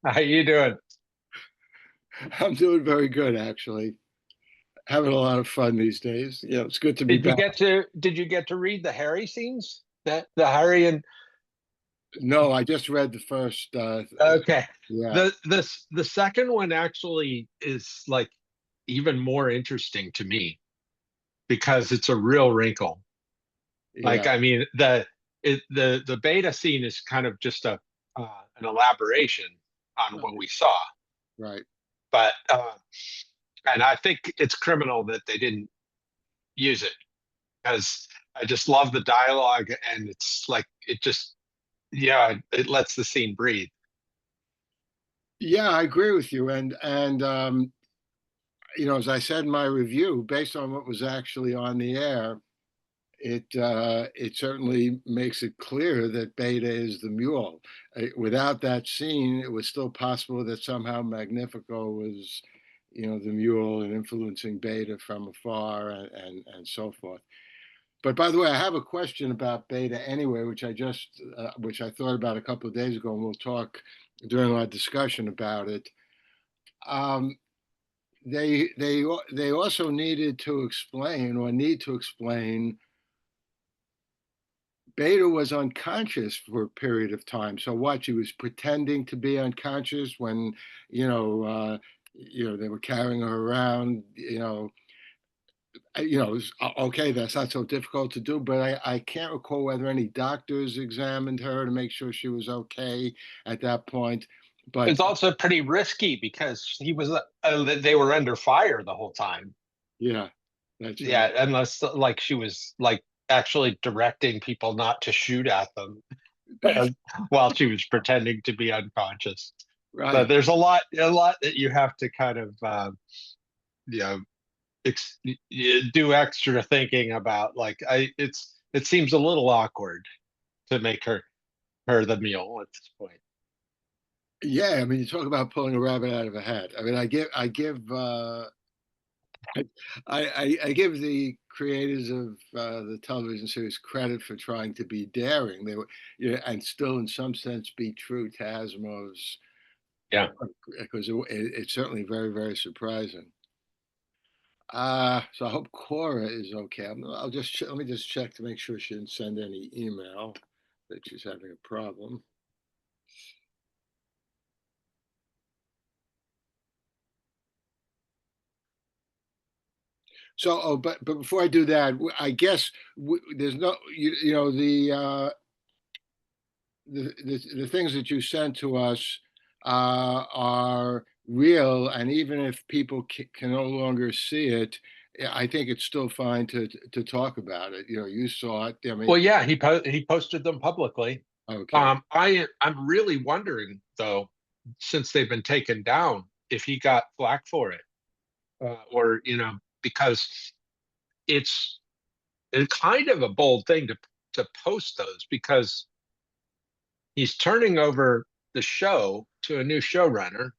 How you doing? I'm doing very good, actually. Having a lot of fun these days. It's good to be back. Did you get to read the Harry scenes? That the Harry and No, I just read the first. okay. Yeah, The second one actually is like even more interesting to me because it's a real wrinkle. yeah, Like I mean the beta scene is kind of just a an elaboration on what right, we saw, right. but and I think it's criminal that they didn't use it because I just love the dialogue and it's like it just yeah, it lets the scene breathe. Yeah, I agree with you. And as I said in my review, based on what was actually on the air, it certainly makes it clear that Beta is the mule. Without that scene, it was still possible that somehow Magnifico was, the mule and influencing Beta from afar and so forth. But by the way, I have a question about Beta anyway, which I thought about a couple of days ago, and we'll talk during our discussion about it. Um, they also needed to explain or need to explain Beta was unconscious for a period of time. So what? She was pretending to be unconscious when, you know, uh, they were carrying her around. Okay, that's not so difficult to do. But I can't recall whether any doctors examined her to make sure she was okay at that point. It's But also pretty risky because they were under fire the whole time. yeah, that's right. Yeah, unless like she was like actually directing people not to shoot at them while she was pretending to be unconscious. But Right. there's a lot that you have to kind of you know do extra thinking about. Like it seems a little awkward to make her the mule at this point. Yeah, I mean, you talk about pulling a rabbit out of a hat. I mean, I give the creators of the television series credit for trying to be daring. They were, and still, in some sense, be true to Asimov's, Yeah. because it's certainly very, very surprising. So I hope Cora is okay. Let me just check to make sure she didn't send any email that she's having a problem. So, but before I do that, I guess there's no, the things that you sent to us are real, and even if people can no longer see it, I think it's still fine to talk about it. You saw it. I mean, Well, yeah, he posted them publicly. okay, I'm really wondering though, since they've been taken down, if he got flack for it, or because it's it's kind of a bold thing to post those because he's turning over the show to a new showrunner,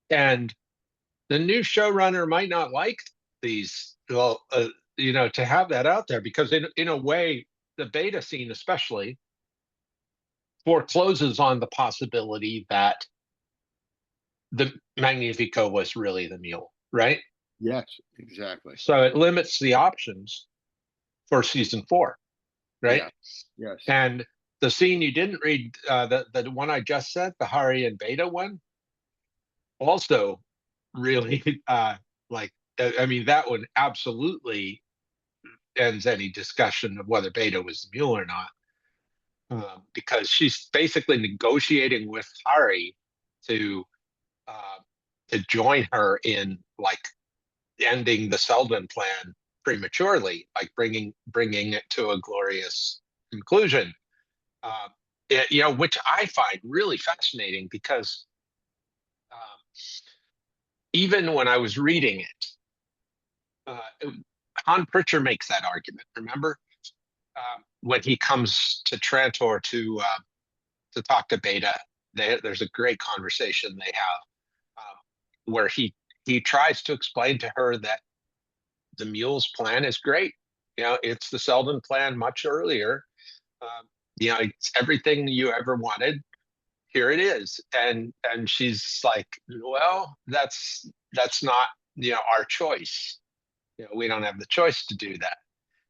and the new showrunner might not like these. Well, to have that out there because in a way, the beta scene especially forecloses on the possibility that the Magnifico was really the mule, right? yes, exactly, So it limits the options for season four, right? yeah, yes, And the scene you didn't read, the one I just said, the Hari and Beta one, also really like I mean that one absolutely ends any discussion of whether Beta was the mule or not, because she's basically negotiating with Hari to uh, to join her in like ending the Selden plan prematurely, like bringing it to a glorious conclusion. Uh, which I find really fascinating because um, even when I was reading it, Han Pritchard makes that argument. Remember when he comes to Trantor to talk to Beta? There's a great conversation they have where he tries to explain to her that the mule's plan is great. It's the Selden plan much earlier. Um, it's everything you ever wanted. here it is. And she's like, well, that's not, our choice. We don't have the choice to do that.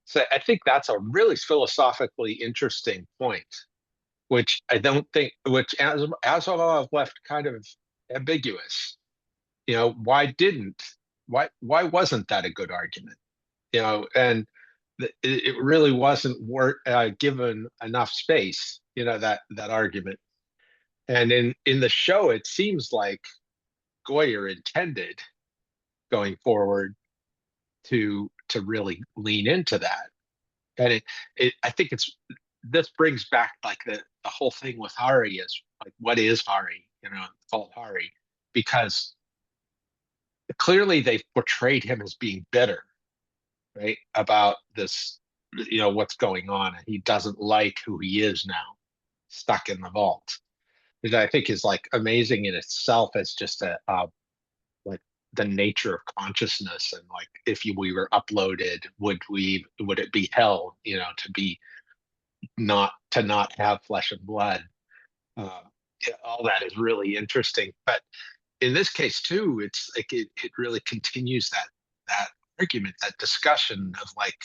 So I think that's a really philosophically interesting point, which I don't think, which Asimov left kind of ambiguous. Why wasn't that a good argument? And it really wasn't given enough space, that argument. And in the show, it seems like Goyer intended going forward to really lean into that. And I think this brings back like the whole thing with Hari is like, what is Hari? It's called Hari because clearly they've portrayed him as being bitter, right? About this, what's going on. And he doesn't like who he is now, stuck in the vault, which I think is like amazing in itself as just like the nature of consciousness. And like, if we were uploaded, would it be hell, to not have flesh and blood? Uh, yeah, all that is really interesting. But in this case too, it's like it really continues that argument, that discussion of like,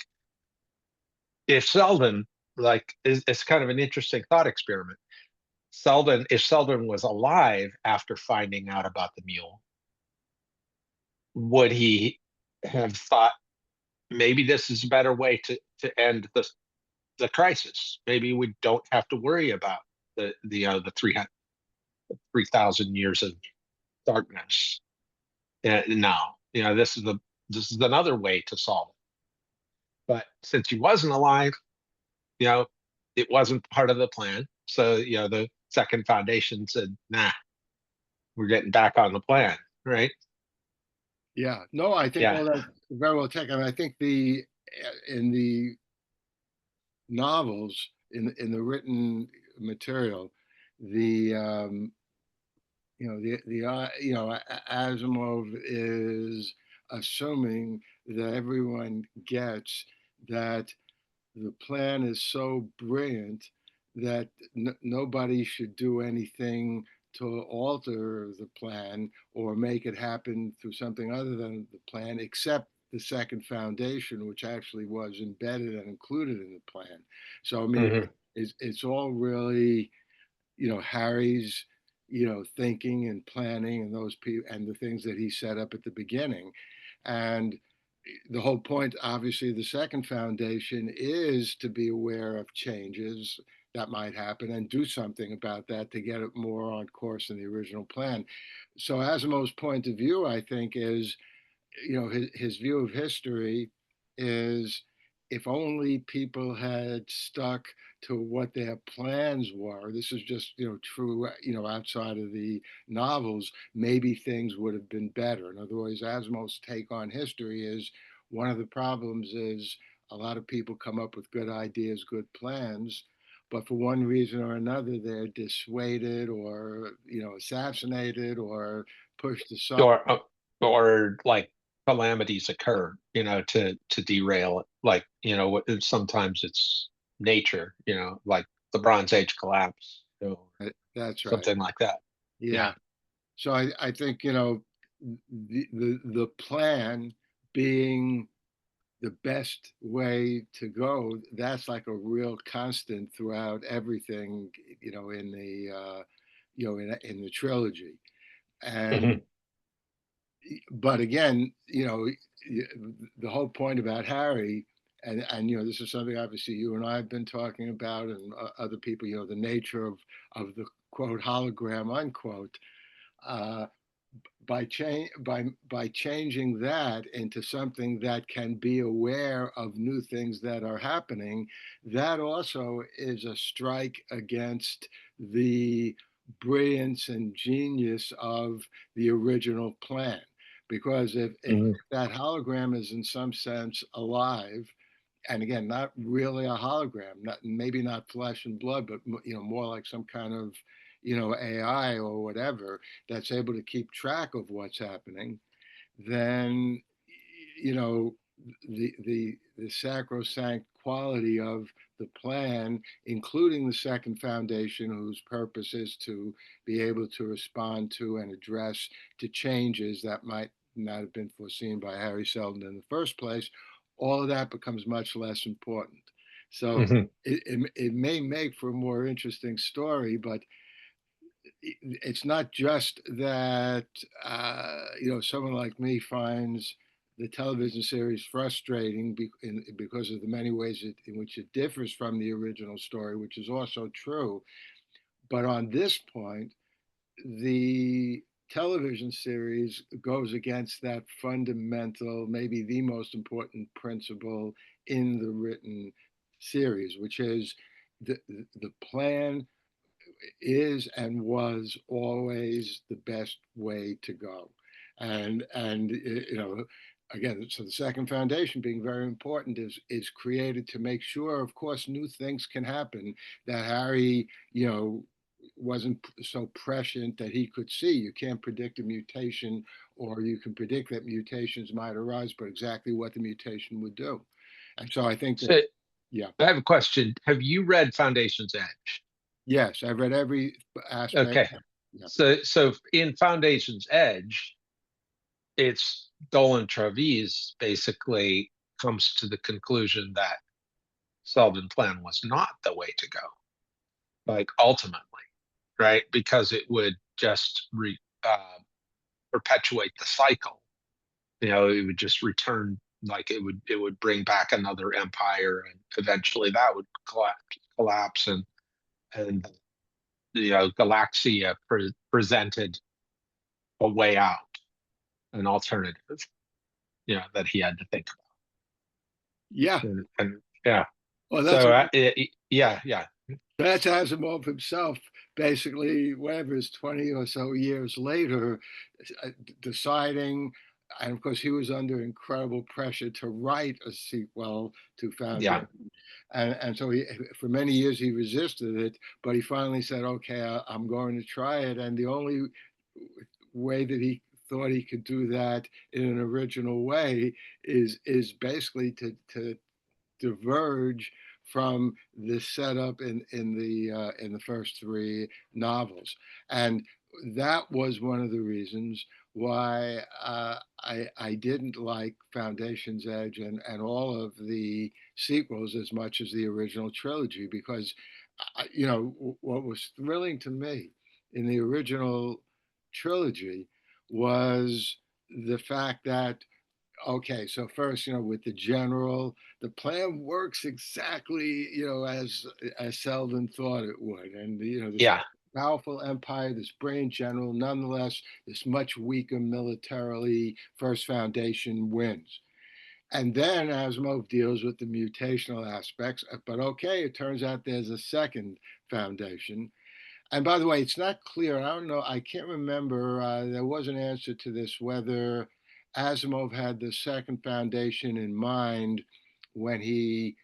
if Selden, like, it's kind of an interesting thought experiment. If Selden was alive after finding out about the mule, would he have thought maybe this is a better way to end the crisis? Maybe we don't have to worry about the 3,000 years of darkness. No, this is another way to solve it. But since he wasn't alive, you know, it wasn't part of the plan. So, the second foundation said, nah, we're getting back on the plan, right? Yeah, no, I think Yeah. all that's very well taken. I think the in the novels, in the written material, the Asimov is assuming that everyone gets that the plan is so brilliant that nobody should do anything to alter the plan or make it happen through something other than the plan, except the second foundation, which actually was embedded and included in the plan. So, I mean, Hmm. it's all really, Harry's, thinking and planning and those people and the things that he set up at the beginning. And the whole point, obviously, the second foundation is to be aware of changes that might happen and do something about that to get it more on course in the original plan. So Asimov's point of view, I think, is, his view of history is, if only people had stuck to what their plans were. This is just, true, outside of the novels, maybe things would have been better. In other words, Asimov's take on history is, one of the problems is a lot of people come up with good ideas, good plans, but for one reason or another, they're dissuaded or, assassinated or pushed aside. or like calamities occur, to derail it. Like, sometimes it's nature, like the Bronze Age collapse, That's right. something like that. Yeah. Yeah. So I think, the plan being the best way to go, that's like a real constant throughout everything, in the in the trilogy. And Hmm. but again, the whole point about Harry, and this is something obviously you and I have been talking about, and other people, the nature of the quote hologram unquote. Uh, by changing that into something that can be aware of new things that are happening, that also is a strike against the brilliance and genius of the original plan. Because if Hmm. that hologram is in some sense alive, and again, not really a hologram, maybe not flesh and blood, but more like some kind of AI or whatever that's able to keep track of what's happening, then you know the sacrosanct quality of the plan, including the second foundation, whose purpose is to be able to respond to and address to changes that might not have been foreseen by Harry Seldon in the first place, all of that becomes much less important. So Mhm. it may make for a more interesting story, but it's not just that someone like me finds the television series frustrating because of the many ways in which it differs from the original story, which is also true. But on this point, the television series goes against that fundamental, maybe the most important principle in the written series, which is the plan is and was always the best way to go. And again, so the second foundation, being very important, is created to make sure, of course, new things can happen that Harry, wasn't so prescient that he could see. You can't predict a mutation, or you can predict that mutations might arise, but exactly what the mutation would do. And so I think that, So yeah. I have a question. Have you read Foundation's Edge? Yes, I've read every aspect. Okay. Yeah. So in Foundation's Edge, it's Dolan Travis basically comes to the conclusion that Selden plan was not the way to go, like ultimately, right? Because it would just perpetuate the cycle. It would just return, like it would bring back another empire, and eventually that would collapse, and Galaxia presented a way out, an alternative, that he had to think Yeah. about. And yeah, Well, so yeah, yeah, that's Asimov himself, basically, whatever is 20 or so years later, deciding, and of course, he was under incredible pressure to write a sequel to yeah. Foundation. And so for many years, he resisted it, but he finally said, okay, I'm going to try it. And the only way that he thought he could do that in an original way is basically to diverge from the setup in the first three novels, and that was one of the reasons why I didn't like Foundation's Edge and all of the sequels as much as the original trilogy, because what was thrilling to me in the original trilogy was the fact that, okay, so first, with the general, the plan works exactly, as Selden thought it would, and this Yeah. powerful empire, this brilliant general, nonetheless, this much weaker militarily, First Foundation wins. And then Asimov deals with the mutational aspects, but okay, it turns out there's a second foundation. And by the way, it's not clear. I don't know. I can't remember. There was an answer to this whether Asimov had the second foundation in mind when he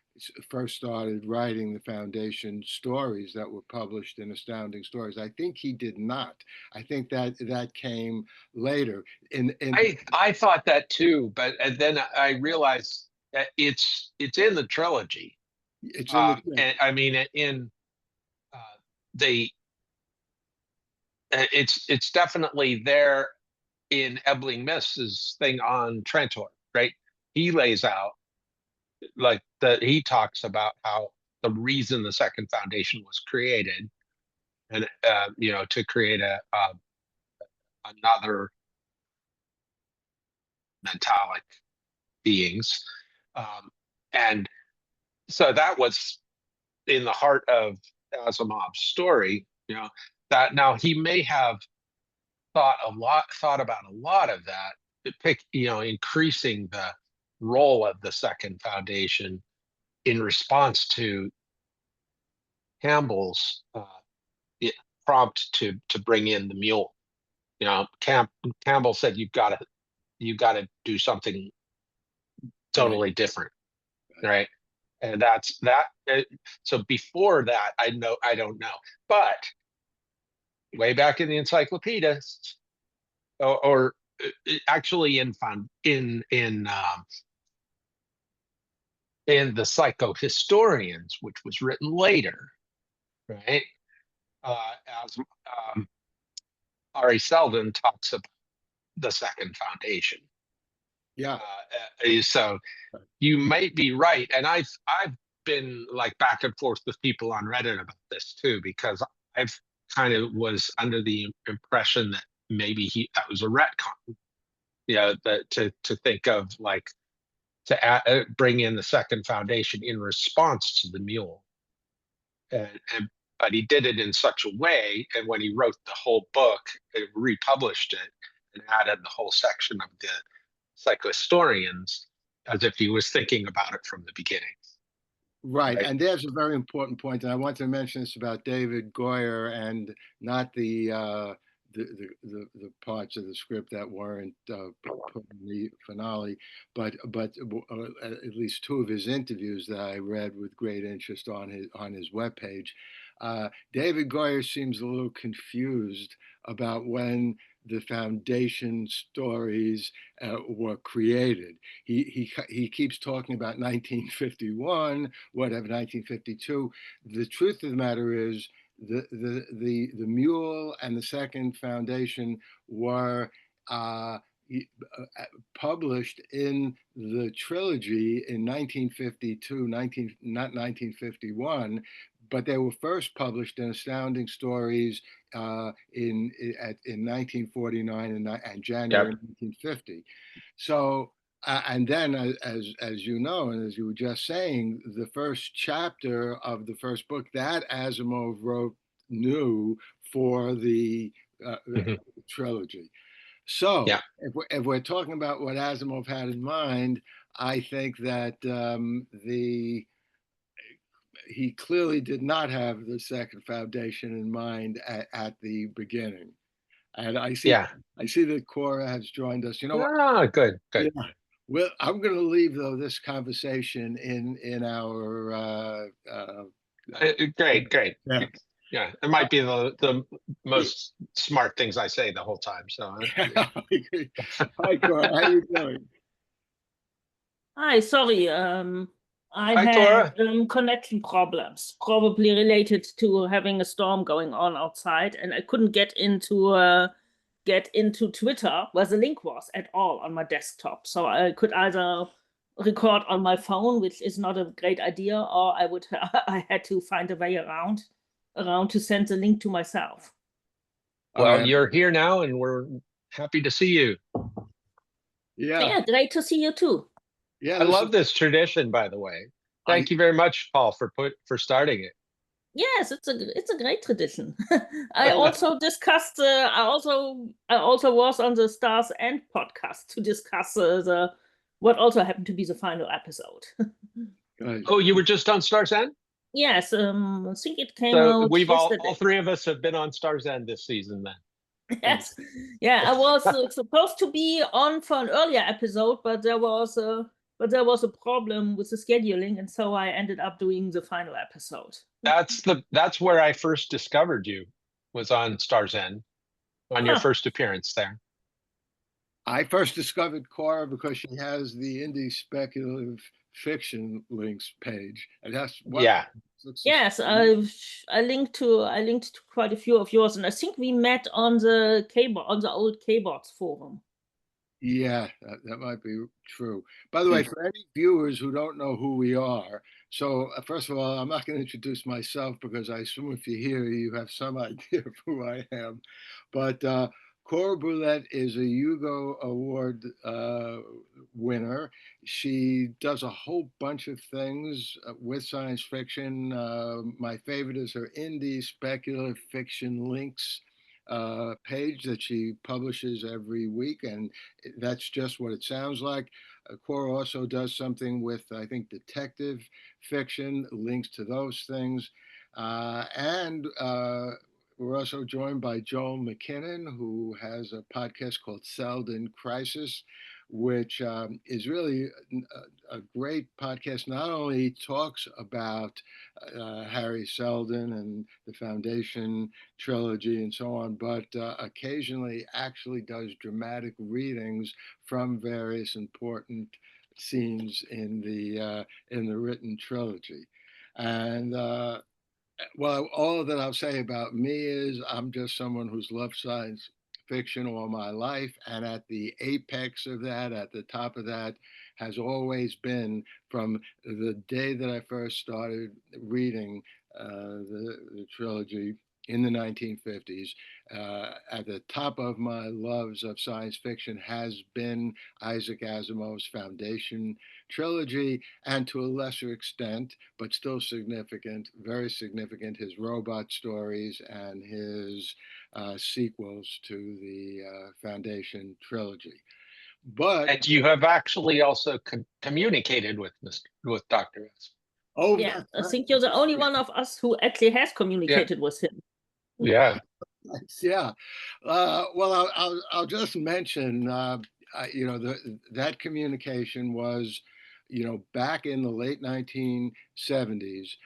first started writing the foundation stories that were published in Astounding Stories. I think he did not. I think that came later. I thought that too, but and then I realized that it's in the trilogy. It's in the And I mean, in uh, they it's definitely there in Ebling Mist's thing on Trantor, right? He lays out, like, that he talks about how the reason the second foundation was created, and to create another metallic beings, and so that was in the heart of Asimov's story. That now he may have thought about a lot of that, increasing the role of the second foundation in response to Campbell's prompt to bring in the mule. Campbell said you've got to do something right. totally different, right? And that's that. So before that, I don't know, but way back in the encyclopedia, or actually in in the Psychohistorians, which was written later, right? As um, Ari Seldon talks about the second foundation. Yeah. So you might be right, and I've been like back and forth with people on Reddit about this too, because I've kind of was under the impression that maybe that was a retcon, that to think of like bring in the second foundation in response to the mule, and but he did it in such a way, and when he wrote the whole book, it republished it and added the whole section of the psychohistorians as if he was thinking about it from the beginning. Right, Right. and there's a very important point, and I want to mention this about David Goyer and not the parts of the script that weren't put in the finale, but at least two of his interviews that I read with great interest on his webpage. David Goyer seems a little confused about when the foundation stories were created. He keeps talking about 1951, whatever, 1952. The truth of the matter is the mule and the second foundation were published in the trilogy in 1952, not 1951, but they were first published in Astounding Stories in 1949 and January Yep. 1950. So, and then, as you know, and as you were just saying, the first chapter of the first book that Asimov wrote new for the Mm-hmm. trilogy. So, Yeah. if we're talking about what Asimov had in mind, I think that he clearly did not have the second foundation in mind at the beginning. And Yeah. I see that Cora has joined us. You know what? Ah, good. Yeah. Good. Well, I'm going to leave though this conversation in our Great. Great. yeah. Yeah. It might be the most smart things I say the whole time. So. Hi, Cora. How you doing? Hi, sorry. I Hi, had Cora. connection problems, probably related to having a storm going on outside, and I couldn't get into Twitter where the link was at all on my desktop. So I could either record on my phone, which is not a great idea, or I had to find a way around to send the link to myself. All Well, right. you're here now, and we're happy to see you. Yeah. Yeah, great to see you too. Yeah. I love this tradition, by the way. Thank you very much, Paul, for starting it. Yes, it's a great tradition. I also discussed. I also was on the Stars End podcast to discuss the what also happened to be the final episode. Oh, you were just on Star's End? Yes, I think it came So out we've all yesterday. three of us have been on Star's End this season then. Yes, yeah, I was supposed to be on for an earlier episode, but there was a problem with the scheduling, and so I ended up doing the final episode. That's where I first discovered you, was on Star's End, on your first appearance there. I first discovered Cora because she has the indie speculative fiction links page, and that's what. Yeah. Yes, I linked to quite a few of yours, and I think we met on the old Kboards forum. Yeah, that might be true. By the way, for any viewers who don't know who we are, so first of all, I'm not going to introduce myself because I assume if you're here, you have some idea of who I am. But Cora Buhlert is a Hugo Award winner. She does a whole bunch of things with science fiction. My favorite is her indie speculative fiction links page that she publishes every week, and that's just what it sounds like. Cora also does something with, I think, detective fiction, links to those things. And we're also joined by Joel McKinnon, who has a podcast called Seldon Crisis, which is really a great podcast. Not only talks about Harry Seldon and the Foundation trilogy and so on, but occasionally actually does dramatic readings from various important scenes in the written trilogy. And well, all that I'll say about me is I'm just someone who's loved science fiction all my life, and at the apex of that, at the top of that, has always been from the day that I first started reading the trilogy in the 1950s. At the top of my loves of science fiction has been Isaac Asimov's Foundation trilogy, and to a lesser extent, but still significant, very significant, his robot stories and his sequels to the Foundation trilogy. But And you have actually also communicated with Dr. S. oh, Yeah, I that's think you're the only one of us who actually has Yeah, communicated with him. yeah. nice. Yeah. Well, I'll just mention, that communication was, back in the late 1970s.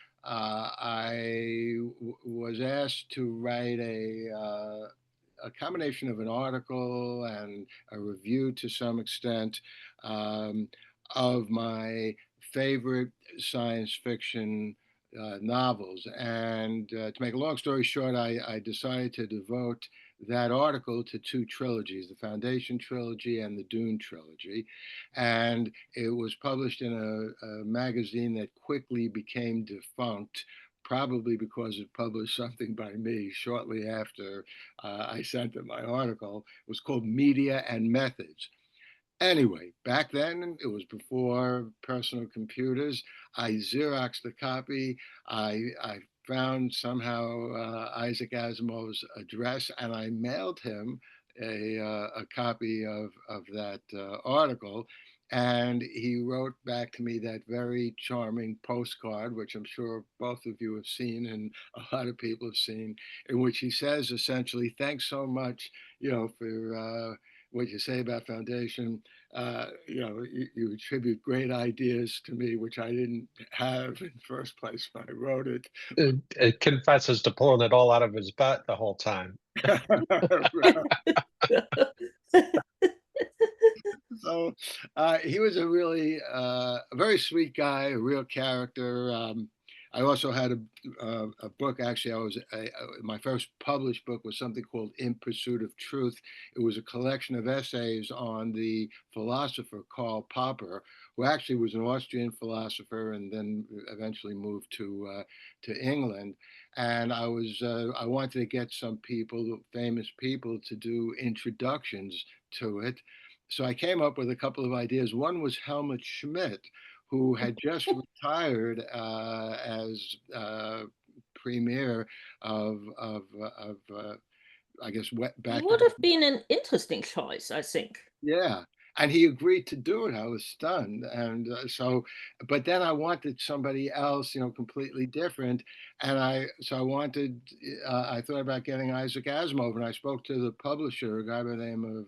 Was asked to write a combination of an article and a review to some extent, um, of my favorite science fiction novels. And to make a long story short, I decided to devote that article to two trilogies, the Foundation trilogy and the Dune trilogy. And it was published in a magazine that quickly became defunct, probably because it published something by me shortly after I sent it my article. It was called Media and Methods. Anyway, back then, it was before personal computers. I Xeroxed the copy. I found somehow Isaac Asimov's address, and I mailed him a copy of that article. And he wrote back to me that very charming postcard, which I'm sure both of you have seen and a lot of people have seen, in which he says essentially, "Thanks so much, for what you say about Foundation. You attribute great ideas to me, which I didn't have in the first place when I wrote it." It confesses to pulling it all out of his butt the whole time. So he was a really a very sweet guy, a real character. I also had a book. Actually, my first published book was something called In Pursuit of Truth. It was a collection of essays on the philosopher Karl Popper, who actually was an Austrian philosopher and then eventually moved to England. And I wanted to get some people, famous people, to do introductions to it. So I came up with a couple of ideas. One was Helmut Schmidt, who had just retired as premier of I guess He back would then. have been an interesting choice, I think. Yeah. And he agreed to do it. I was stunned. And but then I wanted somebody else, completely different. And I thought about getting Isaac Asimov, and I spoke to the publisher, a guy by the name of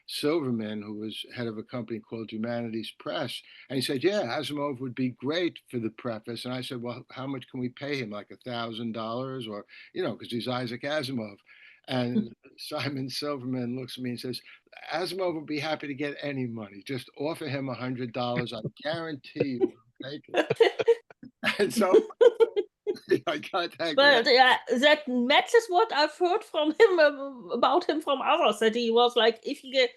Silverman, who was head of a company called Humanities Press. And he said, "Yeah, Asimov would be great for the preface." And I said, "Well, how much can we pay him? Like $1,000, or, because he's Isaac Asimov." And Simon Silverman looks at me and says, "Asimov would be happy to get any money. Just offer him $100. I guarantee you he'll take it." And so I contacted. But yeah, that matches what I've heard from him about him from others. That he was like, if he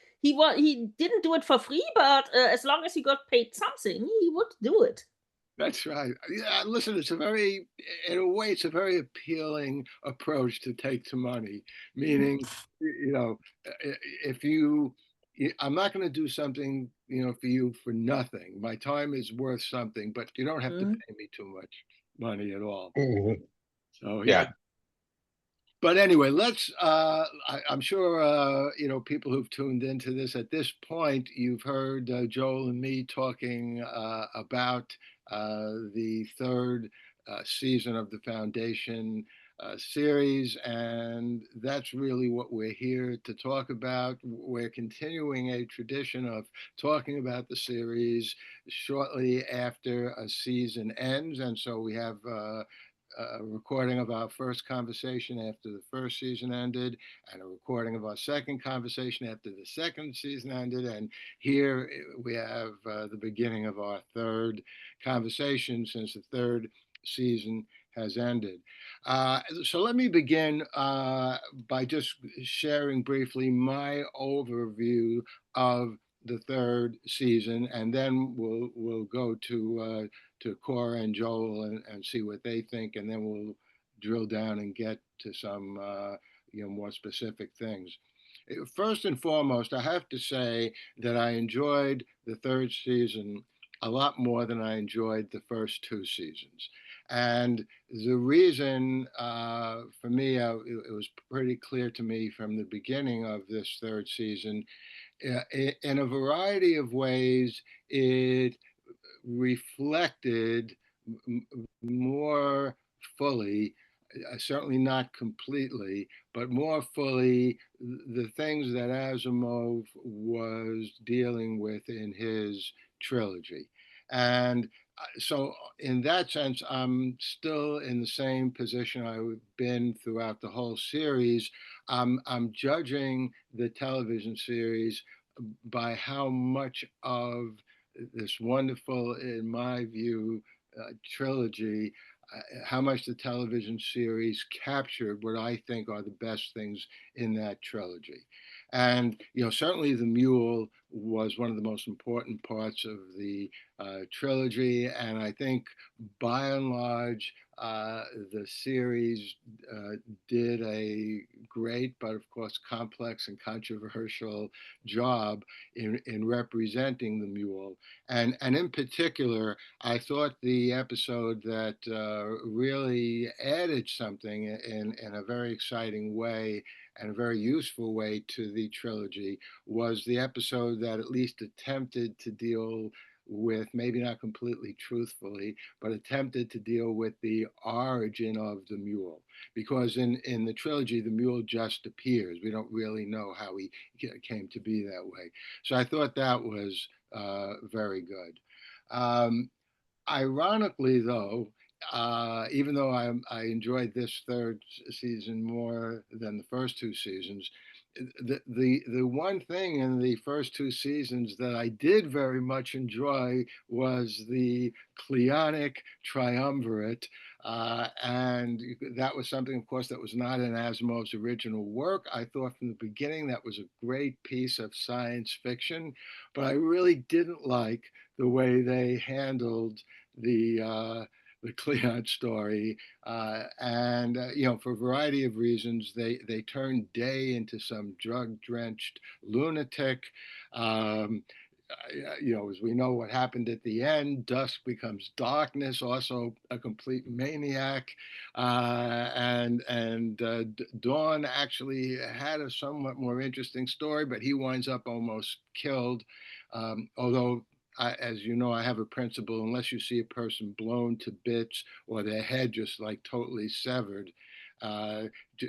didn't do it for free, but as long as he got paid something, he would do it. That's right. Yeah, listen, in a way, it's a very appealing approach to take to money. Meaning, if I'm not going to do something, for you for nothing. My time is worth something, but you don't have to Mhm. pay me too much money at all. Mhm. So yeah. Yeah. But anyway, I'm sure people who've tuned into this at this point, you've heard Joel and me talking about the third season of the Foundation series, and that's really what we're here to talk about. We're continuing a tradition of talking about the series shortly after a season ends, and so we have a recording of our first conversation after the first season ended, and a recording of our second conversation after the second season ended. And here we have the beginning of our third conversation since the third season has ended. So let me begin by just sharing briefly my overview of the third season, and then we'll go to Cora and Joel and see what they think, and then we'll drill down and get to some more specific things. First and foremost, I have to say that I enjoyed the third season a lot more than I enjoyed the first two seasons. And the reason for me, it was pretty clear to me from the beginning of this third season, in a variety of ways, it reflected more fully, certainly not completely, but more fully, the things that Asimov was dealing with in his trilogy. And so in that sense, I'm still in the same position I've been throughout the whole series. I'm judging the television series by how much of this wonderful, in my view, trilogy, how much the television series captured what I think are the best things in that trilogy. And, certainly the mule was one of the most important parts of the trilogy. And I think by and large, the series did a great, but of course complex and controversial job in representing the mule. And in particular, I thought the episode that really added something in a very exciting way and a very useful way to the trilogy was the episode that at least attempted to deal with, maybe not completely truthfully, but attempted to deal with the origin of the mule. Because in the trilogy, the mule just appears. We don't really know how he came to be that way. So I thought that was very good. Ironically, though, even though I enjoyed this third season more than the first two seasons, the one thing in the first two seasons that I did very much enjoy was the Cleonic triumvirate. And that was something, of course, that was not in Asimov's original work. I thought from the beginning that was a great piece of science fiction, but I really didn't like the way they handled the Cleon story, and for a variety of reasons, they turned Day into some drug-drenched lunatic. As we know what happened at the end, dusk becomes darkness, also a complete maniac. And Dawn actually had a somewhat more interesting story, but he winds up almost killed. Although, as you know, I have a principle: unless you see a person blown to bits or their head just like totally severed,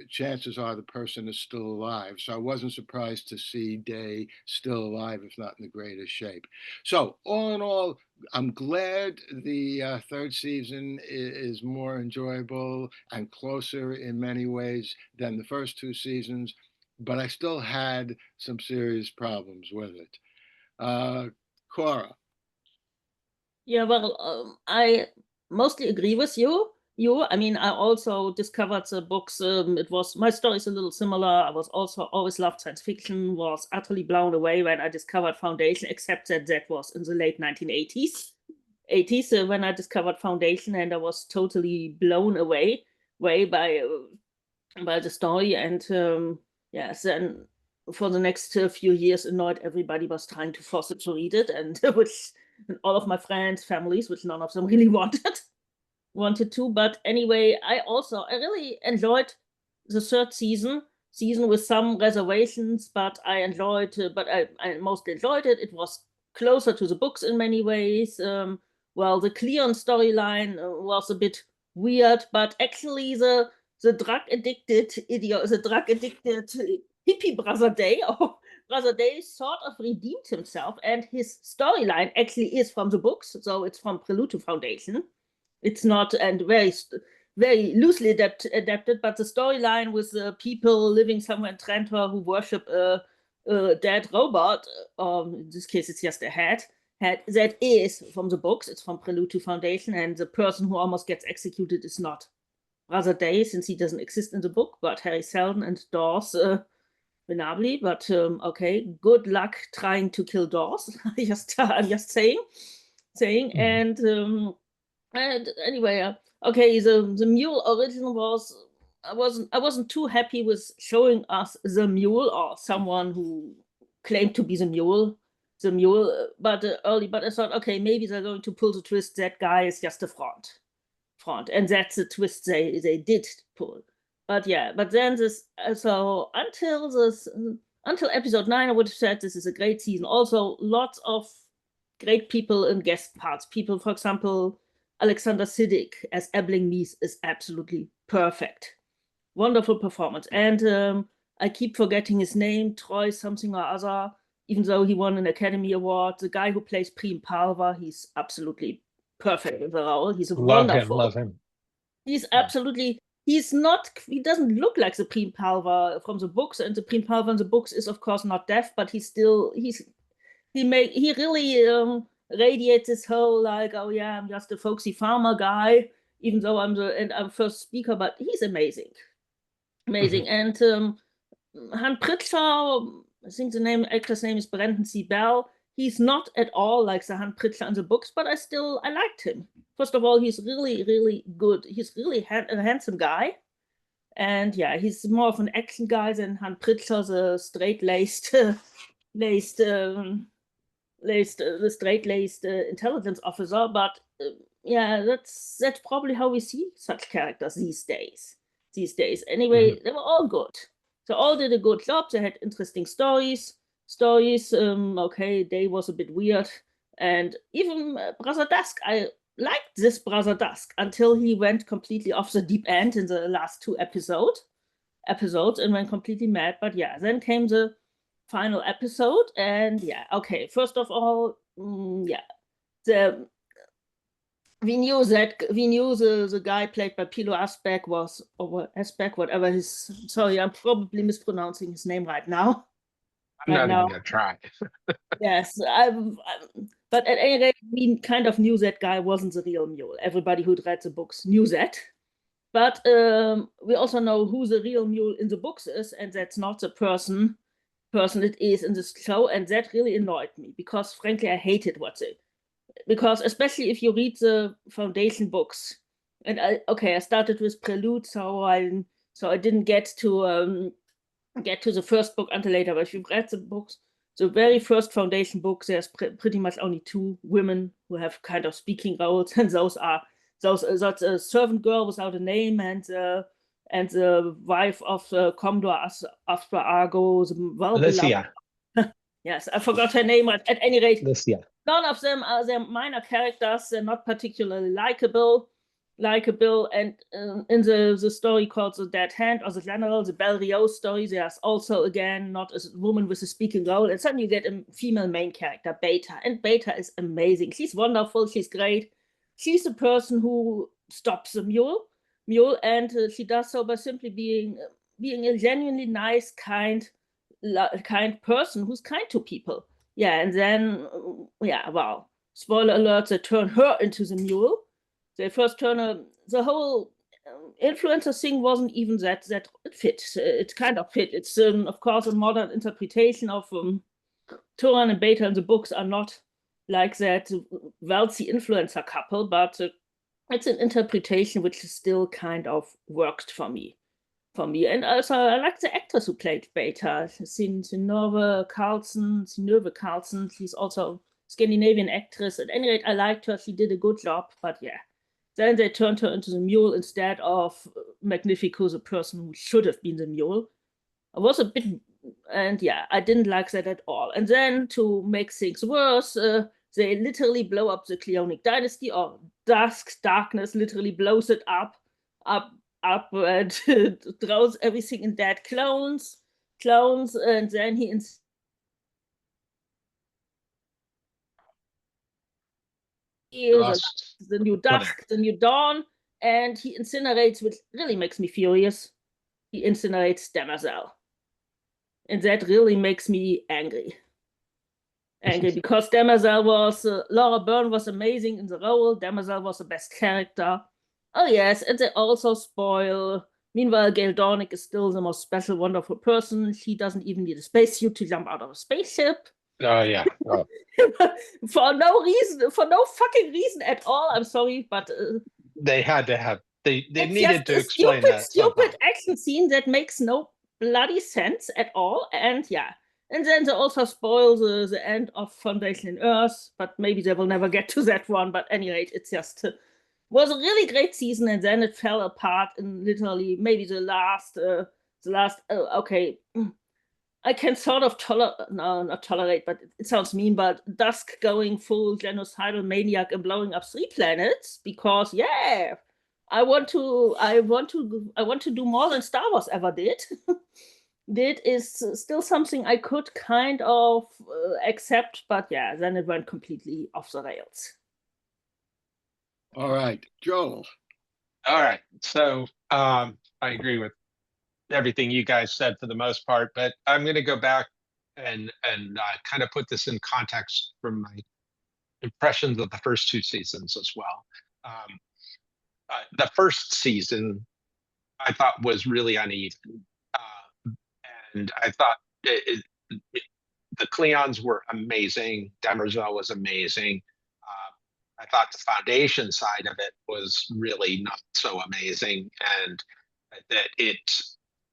chances are the person is still alive. So I wasn't surprised to see Day still alive, if not in the greatest shape. So all in all, I'm glad the third season is more enjoyable and closer in many ways than the first two seasons, but I still had some serious problems with it. Cora. Yeah, well, I mostly agree with you. I mean, I also discovered the books. It was my story is a little similar. I was also always loved science fiction. Was utterly blown away when I discovered Foundation, except that was in the late 1980s. 80s when I discovered Foundation, and I was totally blown away by the story. And yes, then for the next few years, annoyed everybody was trying to force it to read it, and which all of my friends, families, which none of them really wanted to. But anyway, I really enjoyed the third season with some reservations, but I mostly enjoyed it. It was closer to the books in many ways. Well, the Cleon storyline was a bit weird, but actually the drug addicted hippie Brother Day, Brother Day sort of redeemed himself, and his storyline actually is from the books, so it's from Prelude to Foundation. It's not, and very very loosely adapted, but the storyline with people living somewhere in Trento who worship a dead robot, in this case it's just a head, that is from the books. It's from Prelude to Foundation, and the person who almost gets executed is not Brother Day, since he doesn't exist in the book, but Harry Seldon and Dawes Venably. But okay, good luck trying to kill Dawes. I'm just saying. And anyway, okay, the mule original was I wasn't too happy with showing us the mule or someone who claimed to be the mule, but early. But I thought, okay, maybe they're going to pull the twist that guy is just a front, and that's the twist they did pull. But yeah, but then so until episode 9, I would have said this is a great season. Also, lots of great people in guest parts. People, for example, Alexander Siddig as Ebbling Mies is absolutely perfect. Wonderful performance. And I keep forgetting his name, Troy something or other, even though he won an Academy Award. The guy who plays Prim Palva, he's absolutely perfect in the role. He's wonderful. Love him. He's absolutely, he doesn't look like the Prim Palva from the books, and the Prim Palva in the books is of course not deaf, but he really radiates this whole like, oh yeah, I'm just a folksy farmer guy, even though I'm first speaker, but he's amazing. And Han Pritchard, I think the actor's name is Brendan C. Bell. He's not at all like the Han Pritchard in the books, but I liked him. First of all, he's really, really good. He's really a handsome guy. And yeah, he's more of an action guy than Han Pritchard, the straight-laced intelligence officer. But yeah, that's probably how we see such characters these days. Anyway, they were all good. So all did a good job. They had interesting stories. Okay, Day was a bit weird. And even Brother Dusk, I liked this Brother Dusk until he went completely off the deep end in the last 2 episodes and went completely mad. But yeah, then came the final episode, and yeah, okay, first of all, we knew the guy played by Pilo Asbeck whatever his, sorry, I'm probably mispronouncing his name right now. I'm not even gonna try. Yes, but at any rate, we kind of knew that guy wasn't the real mule. Everybody who'd read the books knew that. But we also know who the real mule in the books is, and that's not the person it is in this show, and that really annoyed me, because frankly I hated because especially if you read the Foundation books, and I started with Prelude, so I didn't get to the first book until later. But if you've read the books, the very first Foundation books, there's pretty much only 2 women who have kind of speaking roles, and that's a servant girl without a name, and the wife of Commodore Asper Argo, Alicia. Yes, I forgot her name. At any rate, Alicia. None of them they're minor characters. They're not particularly likable. And in the story called The Dead Hand, or the General, the Belle Rio story, there's also, again, not a woman with a speaking role. And suddenly you get a female main character, Beta. And Beta is amazing. She's wonderful. She's great. She's the person who stops the mule, and she does so by simply being a genuinely nice, kind person who's kind to people. Yeah, and then, well, spoiler alert, they turn her into the mule. They first turn her, the whole influencer thing wasn't even that it fit. It kind of fit. It's, of course, a modern interpretation of Turan and Beta in the books are not like that wealthy influencer couple, but it's an interpretation which still kind of worked for me. And also, I like the actors who played Beta. Synnøve Carlsen. She's also a Scandinavian actress. At any rate, I liked her. She did a good job. But yeah, then they turned her into the mule instead of Magnifico, the person who should have been the mule. I was a bit, and yeah, I didn't like that at all. And then to make things worse, they literally blow up the Cleonic dynasty, or Darkness literally blows it up and throws everything in dead clones, and then he the new dusk, the new dawn, and he incinerates, which really makes me furious. He incinerates Demerzel. And that really makes me angry. Angry because Demerzel was, Laura Byrne was amazing in the role. Demerzel was the best character. Oh, yes, and they also spoil. Meanwhile, Gail Dornick is still the most special, wonderful person. She doesn't even need a spacesuit to jump out of a spaceship. Oh yeah. Oh. For no reason, for no fucking reason at all. I'm sorry, but They had to have. They it's needed just to a explain that somehow. stupid action scene that makes no bloody sense at all. And yeah, and then they also spoil the end of Foundation in Earth, but maybe they will never get to that one. But anyway, it's just was a really great season, and then it fell apart in literally maybe the last. Okay, I can sort of tolerate, no, not tolerate, but it sounds mean, but Dusk going full genocidal maniac and blowing up 3 planets because, yeah, I want to do more than Star Wars ever did. That is still something I could kind of accept, but yeah, then it went completely off the rails. All right, Joel. All right. So I agree with everything you guys said for the most part, but I'm going to go back and kind of put this in context from my impressions of the first 2 seasons as well. The first season I thought was really uneven, and I thought the Cleons were amazing. Demerzel was amazing. I thought the Foundation side of it was really not so amazing, and that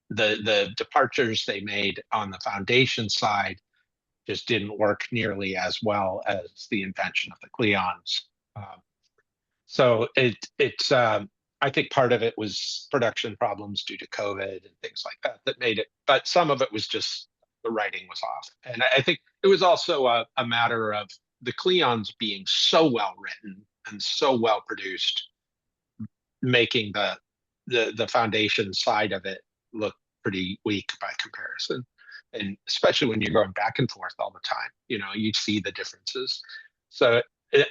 the departures they made on the Foundation side just didn't work nearly as well as the invention of the Cleons. So it's I think part of it was production problems due to COVID and things like that that made it, but some of it was just the writing was off. And I think it was also a matter of the Cleons being so well written and so well produced, making the Foundation side of it look pretty weak by comparison. And especially when you're going back and forth all the time, you see the differences. So,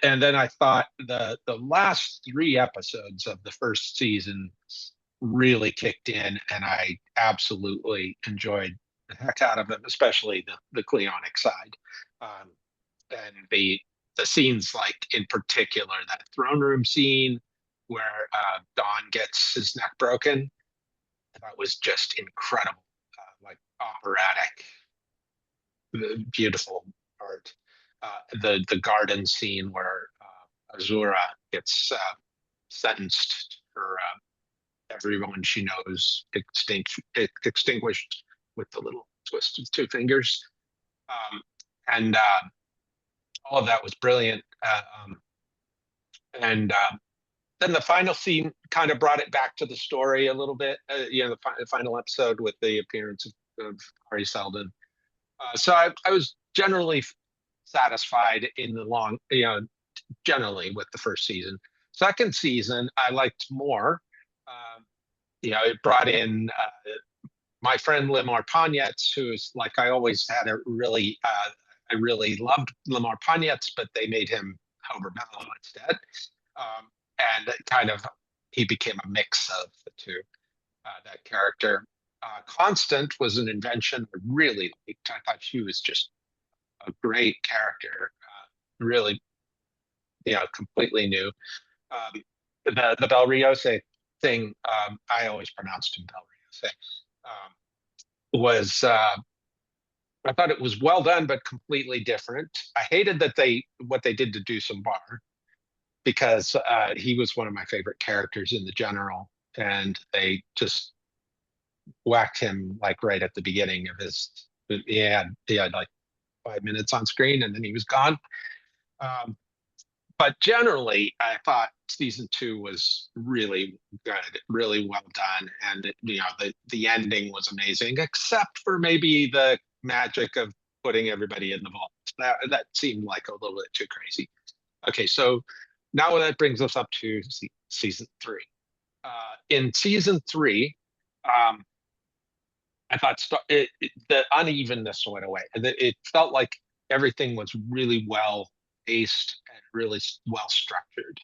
and then I thought the last 3 episodes of the first season really kicked in, and I absolutely enjoyed the heck out of them, especially the Cleonic side. And the scenes, like in particular that throne room scene where Don gets his neck broken, that was just incredible, like operatic, beautiful art. The garden scene where Azura gets sentenced for everyone she knows extinguished with the little twist of 2 fingers, and all of that was brilliant. And then the final scene kind of brought it back to the story a little bit. The final episode with the appearance of Hari Seldon. So I was generally satisfied in the long, generally with the first season. Second season, I liked more. It brought in my friend Lemar Pagnetz, who's like, I always had I really loved Lemar Pagnetz, but they made him Homer Mallow instead. And kind of, he became a mix of the 2, that character. Constant was an invention I really liked. I thought she was just a great character, really, completely new. The Belriose thing, I always pronounced him Belriose, was, I thought it was well done, but completely different. I hated that what they did to Deucen Bar, because he was one of my favorite characters in the general, and they just whacked him like right at the beginning of his. He had like 5 minutes on screen, and then he was gone. But generally, I thought season 2 was really good, really well done, and the ending was amazing, except for maybe the magic of putting everybody in the vault. That seemed like a little bit too crazy. Okay, so now that brings us up to season 3. In season 3, I thought the unevenness went away. It felt like everything was really well paced and really well structured.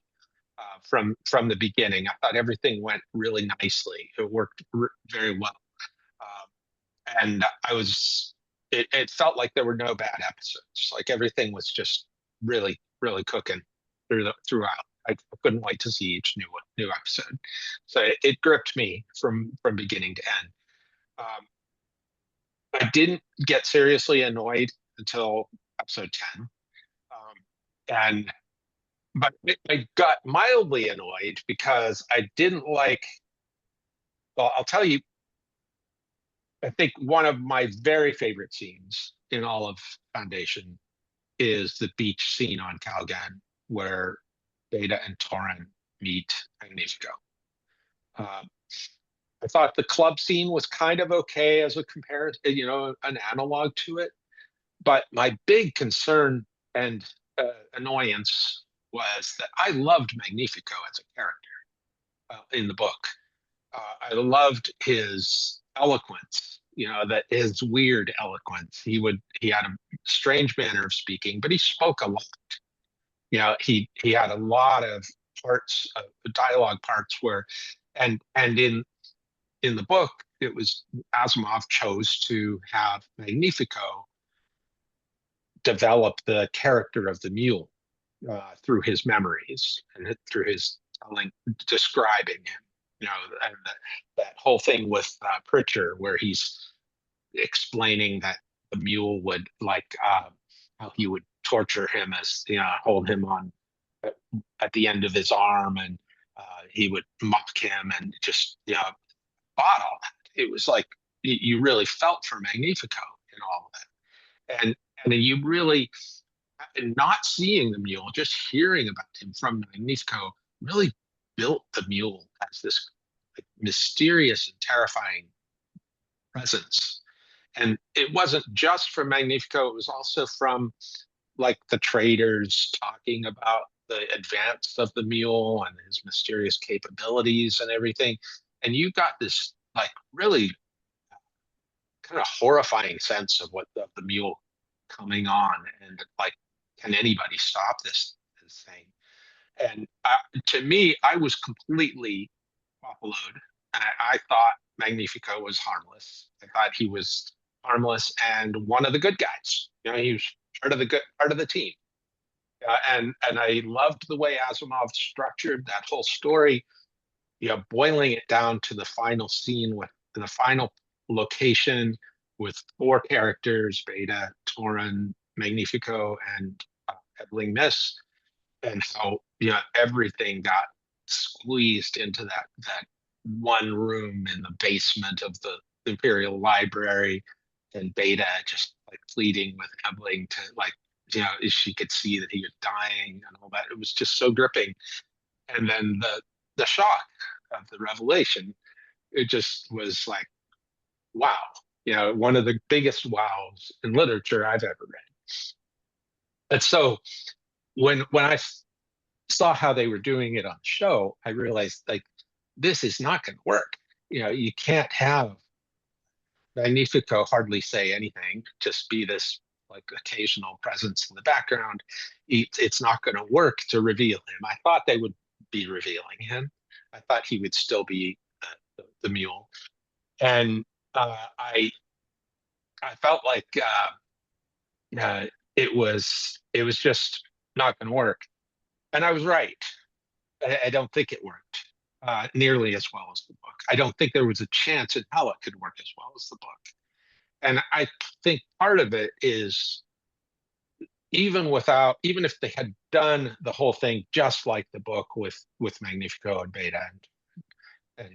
from the beginning. I thought everything went really nicely. It worked very well, and it felt like there were no bad episodes. Like everything was just really really cooking throughout. I couldn't wait to see each new episode. So it gripped me from beginning to end. Um, I didn't get seriously annoyed until episode 10. And but I got mildly annoyed because I didn't like, well, I'll tell you, I think one of my very favorite scenes in all of Foundation is the beach scene on Calgan where Beta and Torin meet Magnifico. I thought the club scene was kind of okay as a comparison, an analog to it. But my big concern and annoyance was that I loved Magnifico as a character in the book. I loved his eloquence, that his weird eloquence. He had a strange manner of speaking, but he spoke a lot. He had a lot of parts, dialogue parts where, and in the book, it was Asimov chose to have Magnifico develop the character of the mule through his memories and through his telling, describing him. And that whole thing with Pritchard, where he's explaining that the mule would how he would torture him as hold him on at the end of his arm, and he would mock him and just bottle. It was like you really felt for Magnifico in all of that, and then you really, not seeing the mule, just hearing about him from Magnifico, really built the mule as this mysterious and terrifying presence. And it wasn't just from Magnifico, it was also from like the traders talking about the advance of the mule and his mysterious capabilities and everything. And you got this like really kind of horrifying sense of what the mule coming on, and like, can anybody stop this thing? And to me, I was completely followed. I thought Magnifico was harmless. I thought he was harmless and one of the good guys. He was part of the team. And I loved the way Asimov structured that whole story. Boiling it down to the final scene with the final location with 4 characters: Beta, Torin, Magnifico, and Ebling Miss, and how everything got squeezed into that one room in the basement of the Imperial Library, and Beta just like pleading with Ebling to she could see that he was dying and all that. It was just so gripping. And then the shock of the revelation, it just was like, wow, one of the biggest wows in literature I've ever read. And so when I saw how they were doing it on the show, I realized like this is not going to work. You can't have Magnifico hardly say anything, just be this like occasional presence in the background. It's not going to work to reveal him. I thought they would be revealing him. I thought he would still be the mule, and I felt like it was just not going to work, and I was right. I don't think it worked nearly as well as the book. I don't think there was a chance in hell it could work as well as the book. And I think part of it is even if they had done the whole thing just like the book with Magnifico and Beta and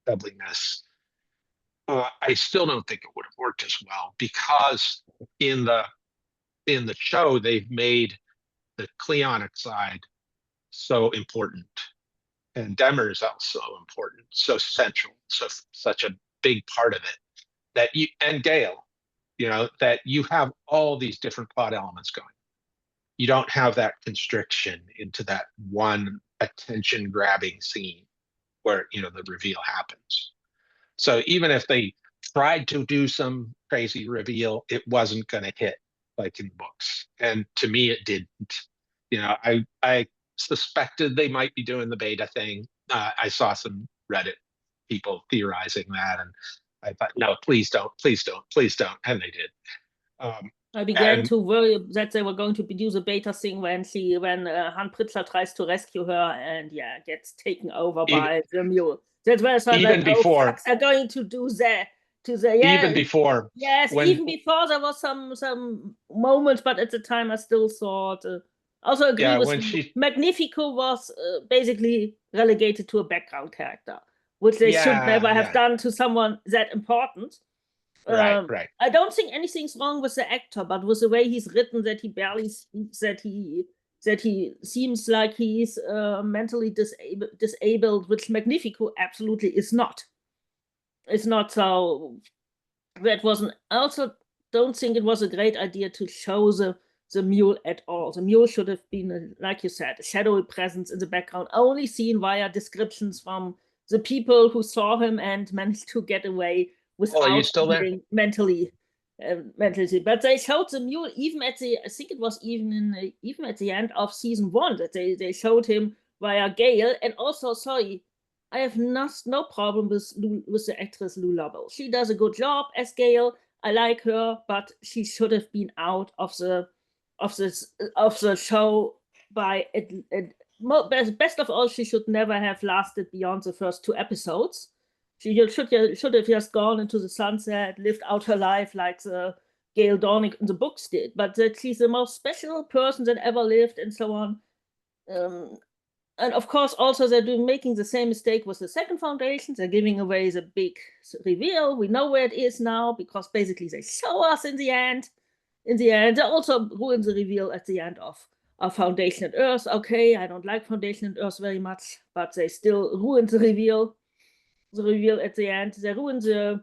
Doubliness, I still don't think it would have worked as well, because in the show they've made the Cleonic side so important, and Demmer is also important, so central, such a big part of it, that you and Gale, that you have all these different plot elements going. You don't have that constriction into that one attention grabbing scene where the reveal happens. So even if they tried to do some crazy reveal, it wasn't going to hit like in books. And to me, it didn't. I suspected they might be doing the beta thing. I saw some Reddit people theorizing that, and I thought, no, please don't, and they did. I began and to worry that they were going to do the beta thing when Han Pritzler tries to rescue her and gets taken over by the mule. That's where I thought even that, before- fuck, they're going to do that. even before, Yes, when- even before there was some moments, but at the time I still thought. Also agree Yeah, with when you. she- Magnifico was basically relegated to a background character, which they should Yeah, never have yeah. done to someone that important. Right. I don't think anything's wrong with the actor, but with the way he's written, that he barely speaks, that he seems like he's mentally disabled, which Magnifico absolutely is not. It's not. So that wasn't. I also don't think it was a great idea to show the mule at all. The mule should have been, like you said, a shadowy presence in the background, only seen via descriptions from the people who saw him and managed to get away without are you still there? being mentally. But they showed the mule even at the. I think it was even at the end of season 1 that they showed him via Gale. And also, sorry, I have no problem with the actress Lou Lovell. She does a good job as Gale. I like her, but she should have been out of the show by best of all. She should never have lasted beyond the first 2 episodes. She should have just gone into the sunset, lived out her life like the Gail Dornick in the books did. But that she's the most special person that ever lived, and so on. And of course, also they're making the same mistake with the second foundation. They're giving away the big reveal. We know where it is now because basically they show us in the end. They also ruin the reveal at the end of Foundation and Earth. Okay, I don't like Foundation and Earth very much, but they still ruined the reveal. The reveal at the end. They ruined the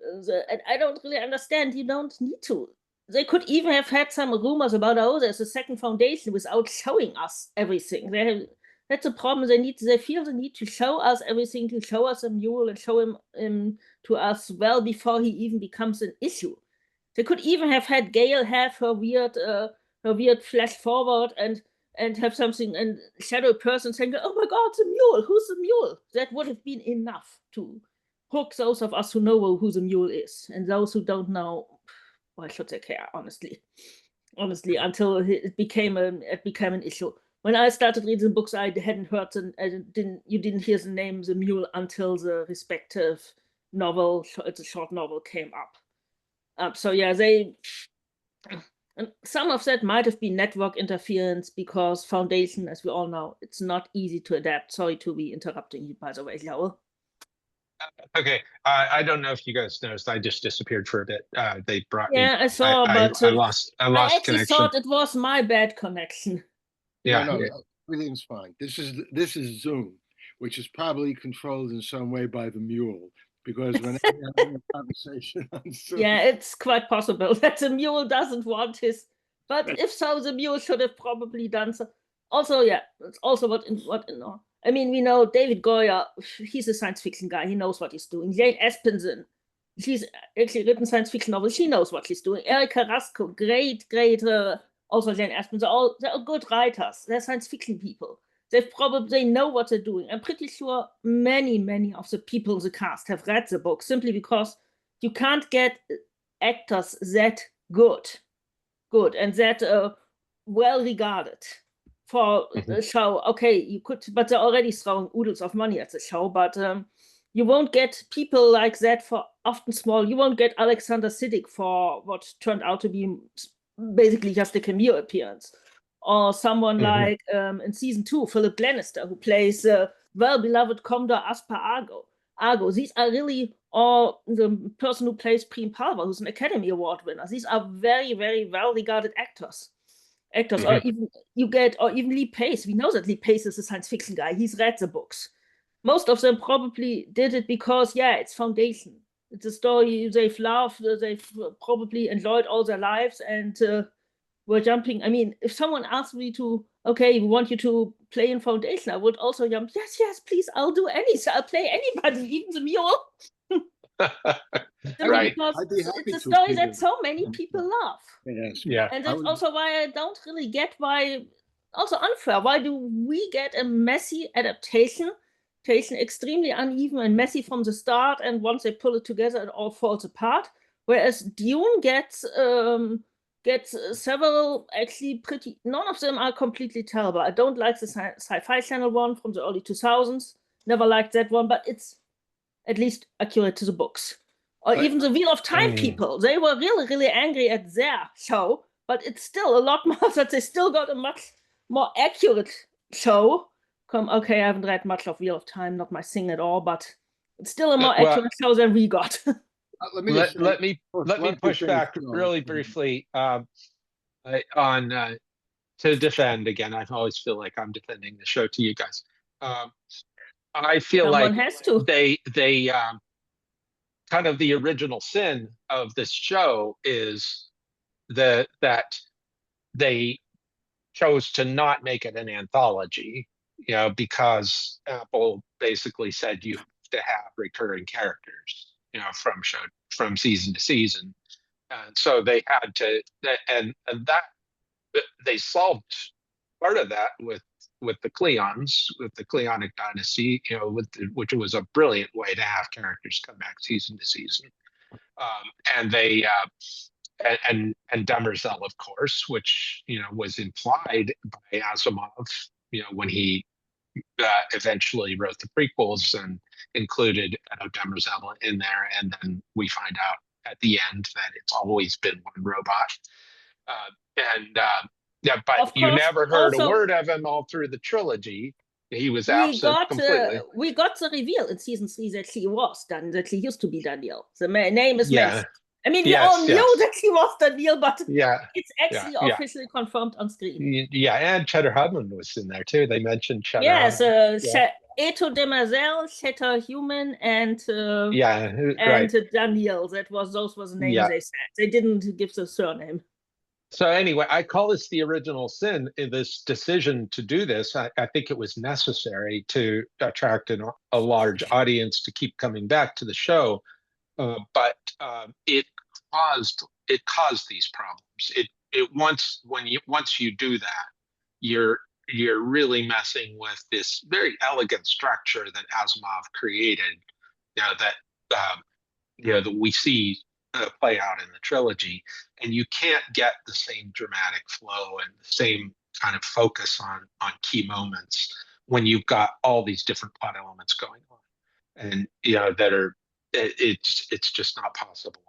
and I don't really understand. You don't need to. They could even have had some rumors about, there's a second foundation without showing us everything. That's a problem. They feel the need to show us everything, to show us a mule and show him to us well before he even becomes an issue. They could even have had Gale have her weird flash forward and have something, and shadow person saying, oh my god, the mule, who's the mule? That would have been enough to hook those of us who know who the mule is, and those who don't know, why should they care, honestly, until it became an issue. When I started reading the books, I hadn't heard you didn't hear the name the mule until the respective novel, the short novel, came up. So yeah, and some of that might have been network interference because Foundation, as we all know, it's not easy to adapt. Sorry to be interrupting you, by the way, Joel. Okay, I don't know if you guys noticed, I just disappeared for a bit. They brought me. I saw, but I lost I actually connection. thought it was my bad connection. Yeah, No, everything's fine. This is Zoom, which is probably controlled in some way by the mule, because whenever you're having a conversation on Zoom, Yeah, it's quite possible that the mule doesn't want his. But if so, the mule should have probably done so. Also, yeah, it's also what. I mean, we know David Goyer. He's a science fiction guy. He knows what he's doing. Jane Espenson, she's actually written science fiction novels. She knows what she's doing. Erica Rasco, great. Also, Jane Espenson. They're good writers. They're science fiction people. They know what they're doing. I'm pretty sure many of the people in the cast have read the book, simply because you can't get actors that good and that well regarded for the show. Okay, you could, but they're already throwing oodles of money at the show. But you won't get people like that for often small. You won't get Alexander Siddig for what turned out to be basically just a cameo appearance. Or someone like in season 2, Philip Lannister, who plays well-beloved Commodore Aspar Argo. These are really all the person who plays Preem Palver, who's an Academy Award winner. These are very, very well-regarded actors. Or even Lee Pace. We know that Lee Pace is a science fiction guy. He's read the books. Most of them probably did it because, it's Foundation. It's a story they've loved, they've probably enjoyed all their lives, and were jumping. I mean, if someone asked me to, we want you to play in Foundation, I would also jump, yes, please, I'll do anything. I'll play anybody, even the mule. Right. Because happy it's a to, story Peter. that so many people love. Yes. Yeah. And that's also why I don't really get why also unfair. Why do we get a messy adaptation, extremely uneven and messy from the start, and once they pull it together, it all falls apart? Whereas Dune gets several actually pretty. None of them are completely terrible. I don't like the Sci-Fi Channel one from the early 2000s. Never liked that one, but it's at least accurate to the books. Or even the Wheel of Time people, they were really, really angry at their show, but it's still a lot more that they still got a much more accurate show. Okay, I haven't read much of Wheel of Time, not my thing at all, but it's still a more accurate show than we got. Let me push back really briefly on to defend again. I always feel like I'm defending the show to you guys. I feel Someone like has to. they kind of the original sin of this show is that they chose to not make it an anthology, you know, because Apple basically said you have to have recurring characters, you know, from season to season. And so they had to, and that they solved part of that with the Cleons, with the Cleonic dynasty, you know, which was a brilliant way to have characters come back season to season. And they and Demerzel, of course, which, you know, was implied by Asimov, you know, when he eventually wrote the prequels and included Demerzel in there, and then we find out at the end that it's always been one robot. Yeah, but you never heard a word of him all through the trilogy. He was absent completely. We got the reveal in season 3 that he used to be Daniel. The name is Mace. I mean, we all knew that he was Daniel, but it's actually officially confirmed on screen. Yeah, and Cheddar Hudman was in there too. They mentioned Cheddar. Yes, Eto Demerzel, Cheddar Human, and Daniel. Those were the names they said. They didn't give the surname. So anyway, I call this the original sin in this decision to do this. I think it was necessary to attract a large audience to keep coming back to the show, but it caused these problems. Once you do that, you're really messing with this very elegant structure that Asimov created, you know, that we see play out in the trilogy, and you can't get the same dramatic flow and the same kind of focus on key moments when you've got all these different plot elements going on, and you know that are it's just not possible.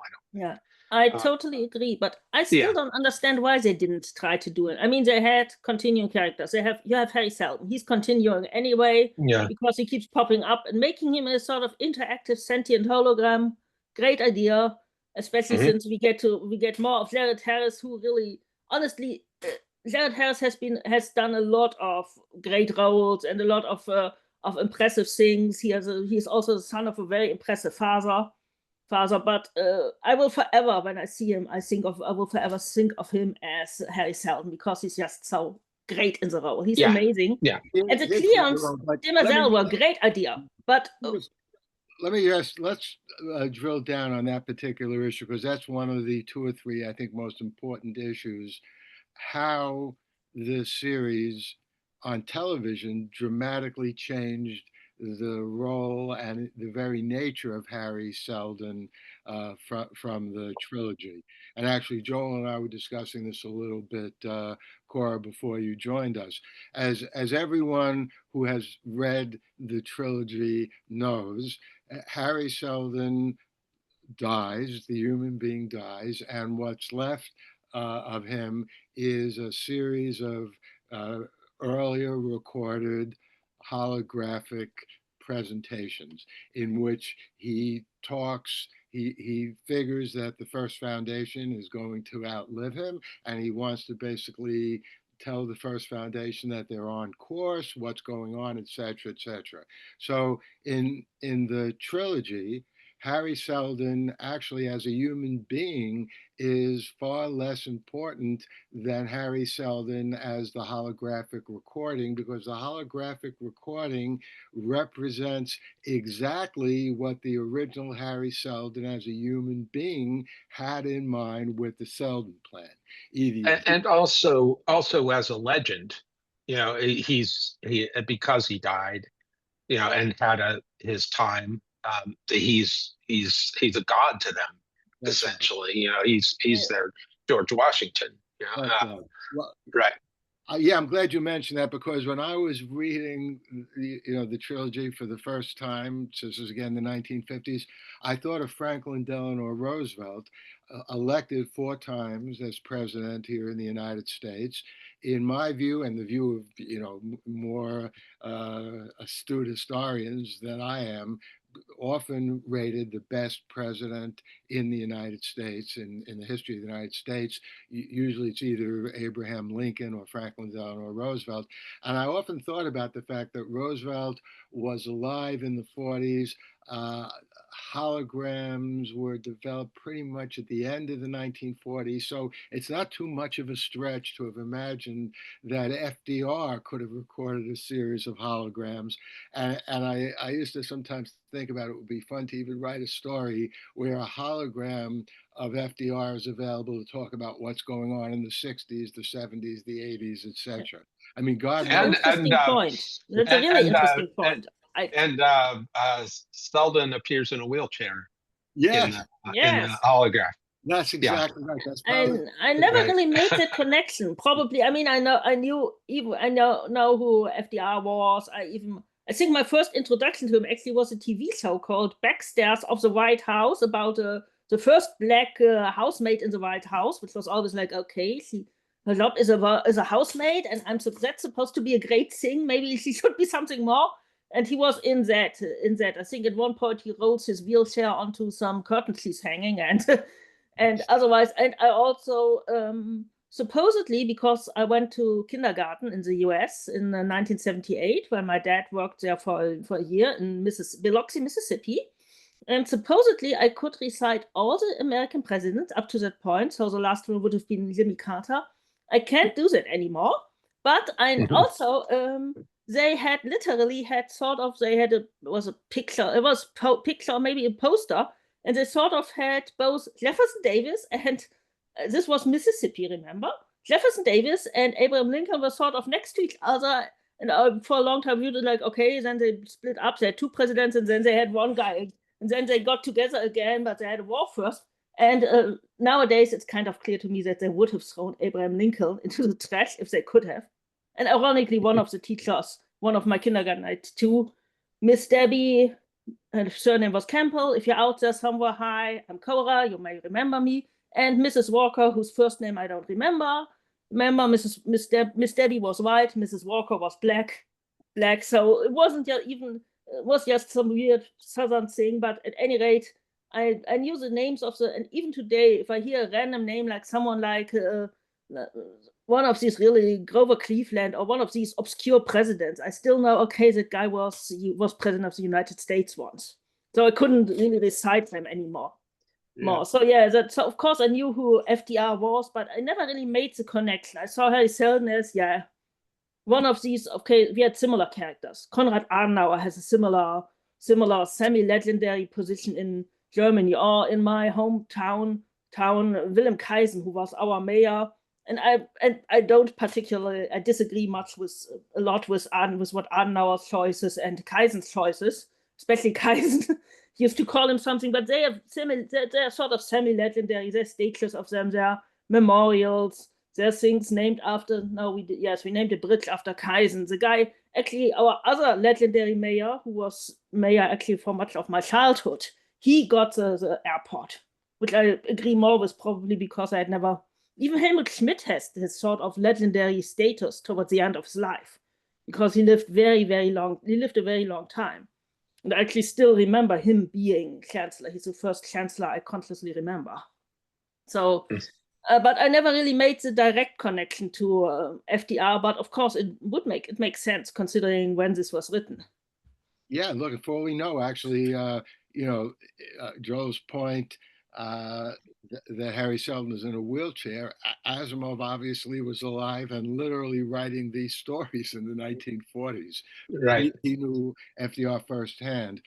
I totally agree, but I still don't understand why they didn't try to do it. I mean, they had continuing characters. You have Harry Seldon. He's continuing anyway, because he keeps popping up, and making him a sort of interactive sentient hologram. Great idea, especially since we get more of Jared Harris, who really, honestly, Jared Harris has done a lot of great roles and a lot of impressive things. He's also the son of a very impressive father. But I will forever, when I see him, I will forever think of him as Harry Seldon, because he's just so great in the role. He's amazing. And the Cleons, Demerzel were a great idea, but let's drill down on that particular issue, because that's one of the 2 or 3, I think, most important issues. How the series on television dramatically changed the role and the very nature of Harry Seldon from the trilogy. And actually, Joel and I were discussing this a little bit, Cora, before you joined us. As everyone who has read the trilogy knows, Harry Seldon dies, the human being dies, and what's left of him is a series of earlier recorded holographic presentations in which he talks. He figures that the First Foundation is going to outlive him, and he wants to basically tell the First Foundation that they're on course, what's going on, etc., etc. So in the trilogy, Harry Seldon actually, as a human being, is far less important than Harry Seldon as the holographic recording, because the holographic recording represents exactly what the original Harry Seldon as a human being had in mind with the Seldon plan. And also as a legend, because he died, and had his time. He's a god to them, That's right. essentially. He's their George Washington. That's right. Well, Right. yeah, I'm glad you mentioned that, because when I was reading, the trilogy for the first time, so this is again the 1950s, I thought of Franklin Delano Roosevelt, elected 4 times as president here in the United States. In my view, and the view of more astute historians than I am, often rated the best president in the United States, in the history of the United States. Usually it's either Abraham Lincoln or Franklin Delano Roosevelt. And I often thought about the fact that Roosevelt was alive in the 40s. Holograms were developed pretty much at the end of the 1940s. So it's not too much of a stretch to have imagined that FDR could have recorded a series of holograms. And I used to sometimes think about it would be fun to even write a story where a hologram of FDR is available to talk about what's going on in the 60s, the 70s, the 80s, etc. I mean, God An knows. interesting point. That's a and really and interesting point. Selden appears in a wheelchair in Yes, the Yes. holograph. that's Yeah. exactly right. That's probably And I never Right. really made that connection. Probably, I mean, I know who FDR was. I think my first introduction to him actually was a TV show called Backstairs of the White House about the first black housemaid in the White House, which was always like, okay, her job is a housemaid, and that's supposed to be a great thing. Maybe she should be something more. And he was in that. I think at one point he rolls his wheelchair onto some curtains he's hanging, and and otherwise, and I also supposedly, because I went to kindergarten in the US in 1978, when my dad worked there for a year in Biloxi, Mississippi. And supposedly I could recite all the American presidents up to that point. So the last one would have been Jimmy Carter. I can't do that anymore. But I also they had a picture, it was picture, maybe a poster, and they sort of had both Jefferson Davis and this was Mississippi, remember? Jefferson Davis and Abraham Lincoln were sort of next to each other. And for a long time, we were like, okay, then they split up. They had 2 presidents, and then they had one guy. And then they got together again, but they had a war first. And nowadays, it's kind of clear to me that they would have thrown Abraham Lincoln into the trash if they could have. And ironically, one of the teachers, one of my kindergarten nights too, Miss Debbie, her surname was Campbell. If you're out there somewhere, hi, I'm Cora, you may remember me. And Mrs. Walker, whose first name I don't remember. Remember, Miss Debbie was white, Mrs. Walker was black. So it wasn't even, it was just some weird Southern thing. But at any rate, I knew the names of and even today, if I hear a random name like someone like one of these really Grover Cleveland or one of these obscure presidents, I still know, okay, that guy was president of the United States once. So I couldn't really recite them anymore. Yeah. So yeah, so of course I knew who FDR was, but I never really made the connection. I saw Harry Seldon as, yeah, one of these. Okay, we had similar characters. Konrad Adenauer has a similar semi-legendary position in Germany, or in my hometown Wilhelm Kaisen, who was our mayor. And I don't particularly, I disagree a lot with what Adenauer's choices and Kaisen's choices, especially Kaisen. He used to call him something, but they're sort of semi-legendary. There's statues of them, there are memorials, there's things named after. No, we named a bridge after Kaisen. The guy, actually, our other legendary mayor, who was mayor actually for much of my childhood, he got the airport, which I agree more with, probably because I had never. Even Helmut Schmidt has this sort of legendary status towards the end of his life, because he lived very, very long. He lived a very long time. And I actually still remember him being chancellor. He's the first chancellor I consciously remember. So, but I never really made the direct connection to FDR. But of course, it makes sense considering when this was written. Yeah, look, for all we know, actually, Joel's point that Harry Seldon is in a wheelchair, Asimov obviously was alive and literally writing these stories in the 1940s. Right. He knew FDR firsthand.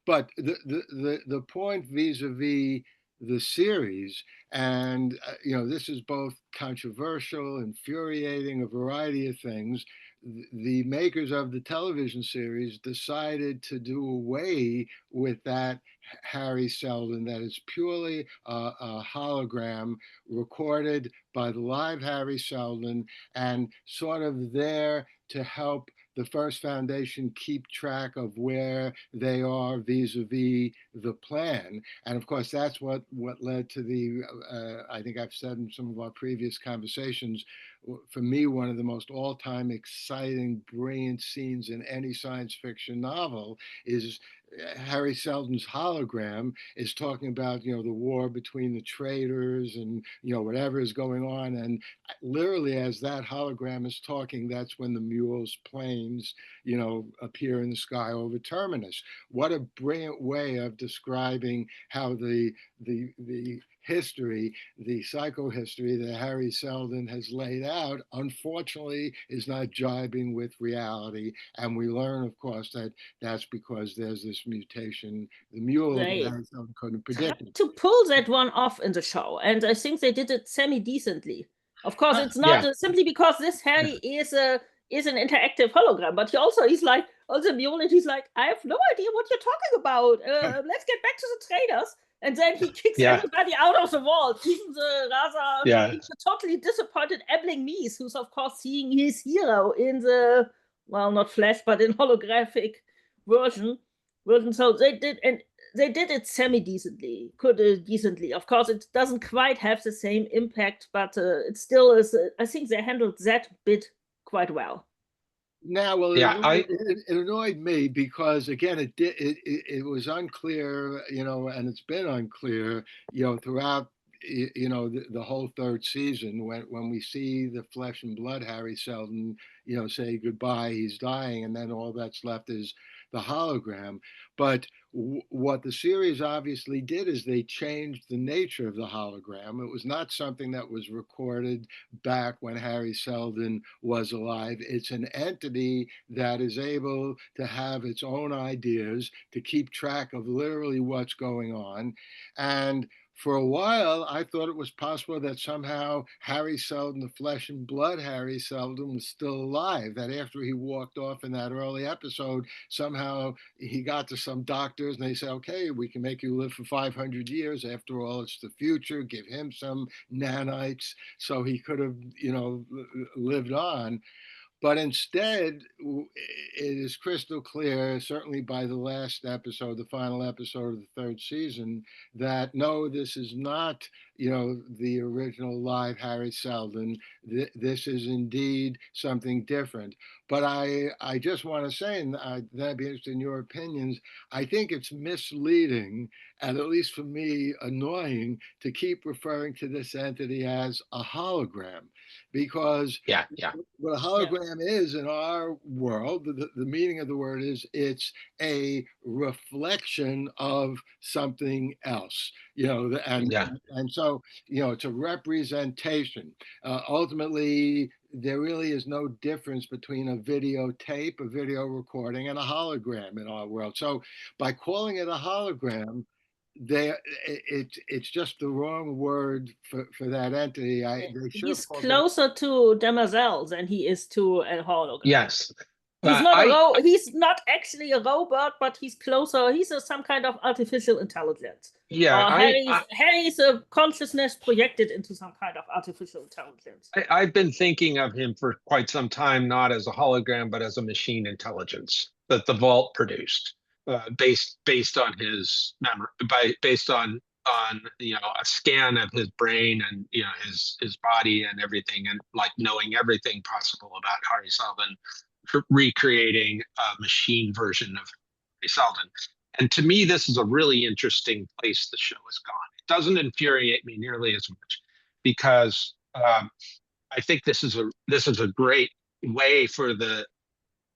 But the point vis-a-vis the series, and this is both controversial, infuriating, a variety of things. the makers of the television series decided to do away with that Harry Seldon, that is purely a hologram recorded by the live Harry Seldon and sort of there to help the First Foundation keep track of where they are vis-a-vis the plan. And of course, that's what led to the, I think I've said in some of our previous conversations, for me, one of the most all-time exciting, brilliant scenes in any science fiction novel is Harry Seldon's hologram is talking about, the war between the traitors and, whatever is going on. And literally as that hologram is talking, that's when the mule's planes, appear in the sky over Terminus. What a brilliant way of describing how the history, the psychohistory that Harry Seldon has laid out, unfortunately, is not jibing with reality. And we learn, of course, that that's because there's this mutation, the mule that They Harry Seldon couldn't tried predict. to pull that one off in the show, and I think they did it semi-decently. Of course, it's not Yeah, simply because this Harry is an interactive hologram, but he's like, on the mule, and he's like, I have no idea what you're talking about. Let's get back to the traders. And then he kicks yeah, everybody out of the wall, even yeah, the totally disappointed Ebbling Mies, who's of course seeing his hero in the, well, not flash, but in holographic version. So they did it semi-decently, decently. Of course, it doesn't quite have the same impact, but it still is. I think they handled that bit quite well. Now, well, yeah. it annoyed me because again, it was unclear, and it's been unclear, throughout, the whole third season when we see the flesh and blood Harry Seldon, say goodbye, he's dying, and then all that's left is the hologram. But what the series obviously did is they changed the nature of the hologram. It was not something that was recorded back when Harry Seldon was alive. It's an entity that is able to have its own ideas, to keep track of literally what's going on. And for a while, I thought it was possible that somehow Harry Seldon, the flesh and blood Harry Seldon, was still alive. That after he walked off in that early episode, somehow he got to some doctors and they said, okay, we can make you live for 500 years. After all, it's the future. Give him some nanites so he could have, lived on. But instead, it is crystal clear, certainly by the last episode, the final episode of the third season, that no, this is not, the original live Harry Seldon. This is indeed something different. But I just want to say, and that'd be interested in your opinions, I think it's misleading, and at least for me, annoying, to keep referring to this entity as a hologram, because Yeah, what a hologram is in our world, the meaning of the word is it's a reflection of something else, yeah, and so, it's a representation. Ultimately, there really is no difference between a videotape, a video recording, and a hologram in our world. So by calling it a hologram, it's just the wrong word for that entity. They should have He's called it. closer to Demerzel than he is to a hologram. yes. He's not he's not actually a robot, but he's closer. He's some kind of artificial intelligence. Yeah, Or Harry's a consciousness projected into some kind of artificial intelligence. I've been thinking of him for quite some time, not as a hologram, but as a machine intelligence that the Vault produced, based on his memory, based on a scan of his brain and his body and everything, and like knowing everything possible about Harry Seldon, recreating a machine version of Harry Seldon. And to me, this is a really interesting place the show has gone. It doesn't infuriate me nearly as much because I think this is a great way for the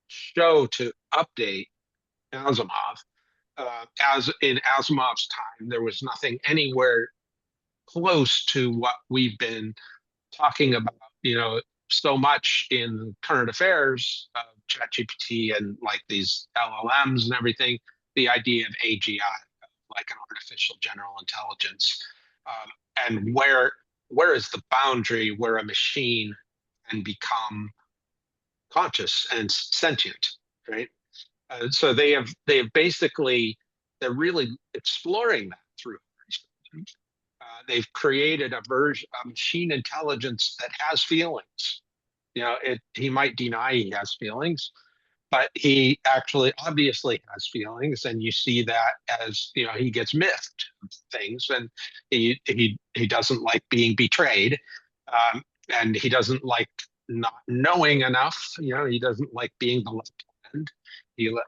show to update Asimov. As in Asimov's time, there was nothing anywhere close to what we've been talking about, so much in current affairs, ChatGPT and like these LLMs and everything. The idea of AGI, like an artificial general intelligence, and where is the boundary where a machine can become conscious and sentient, right? So they're really exploring that through. They've created a machine intelligence that has feelings. He might deny he has feelings, but he actually obviously has feelings, and you see that as he gets miffed things, and he doesn't like being betrayed, and he doesn't like not knowing enough. He doesn't like being the left hand.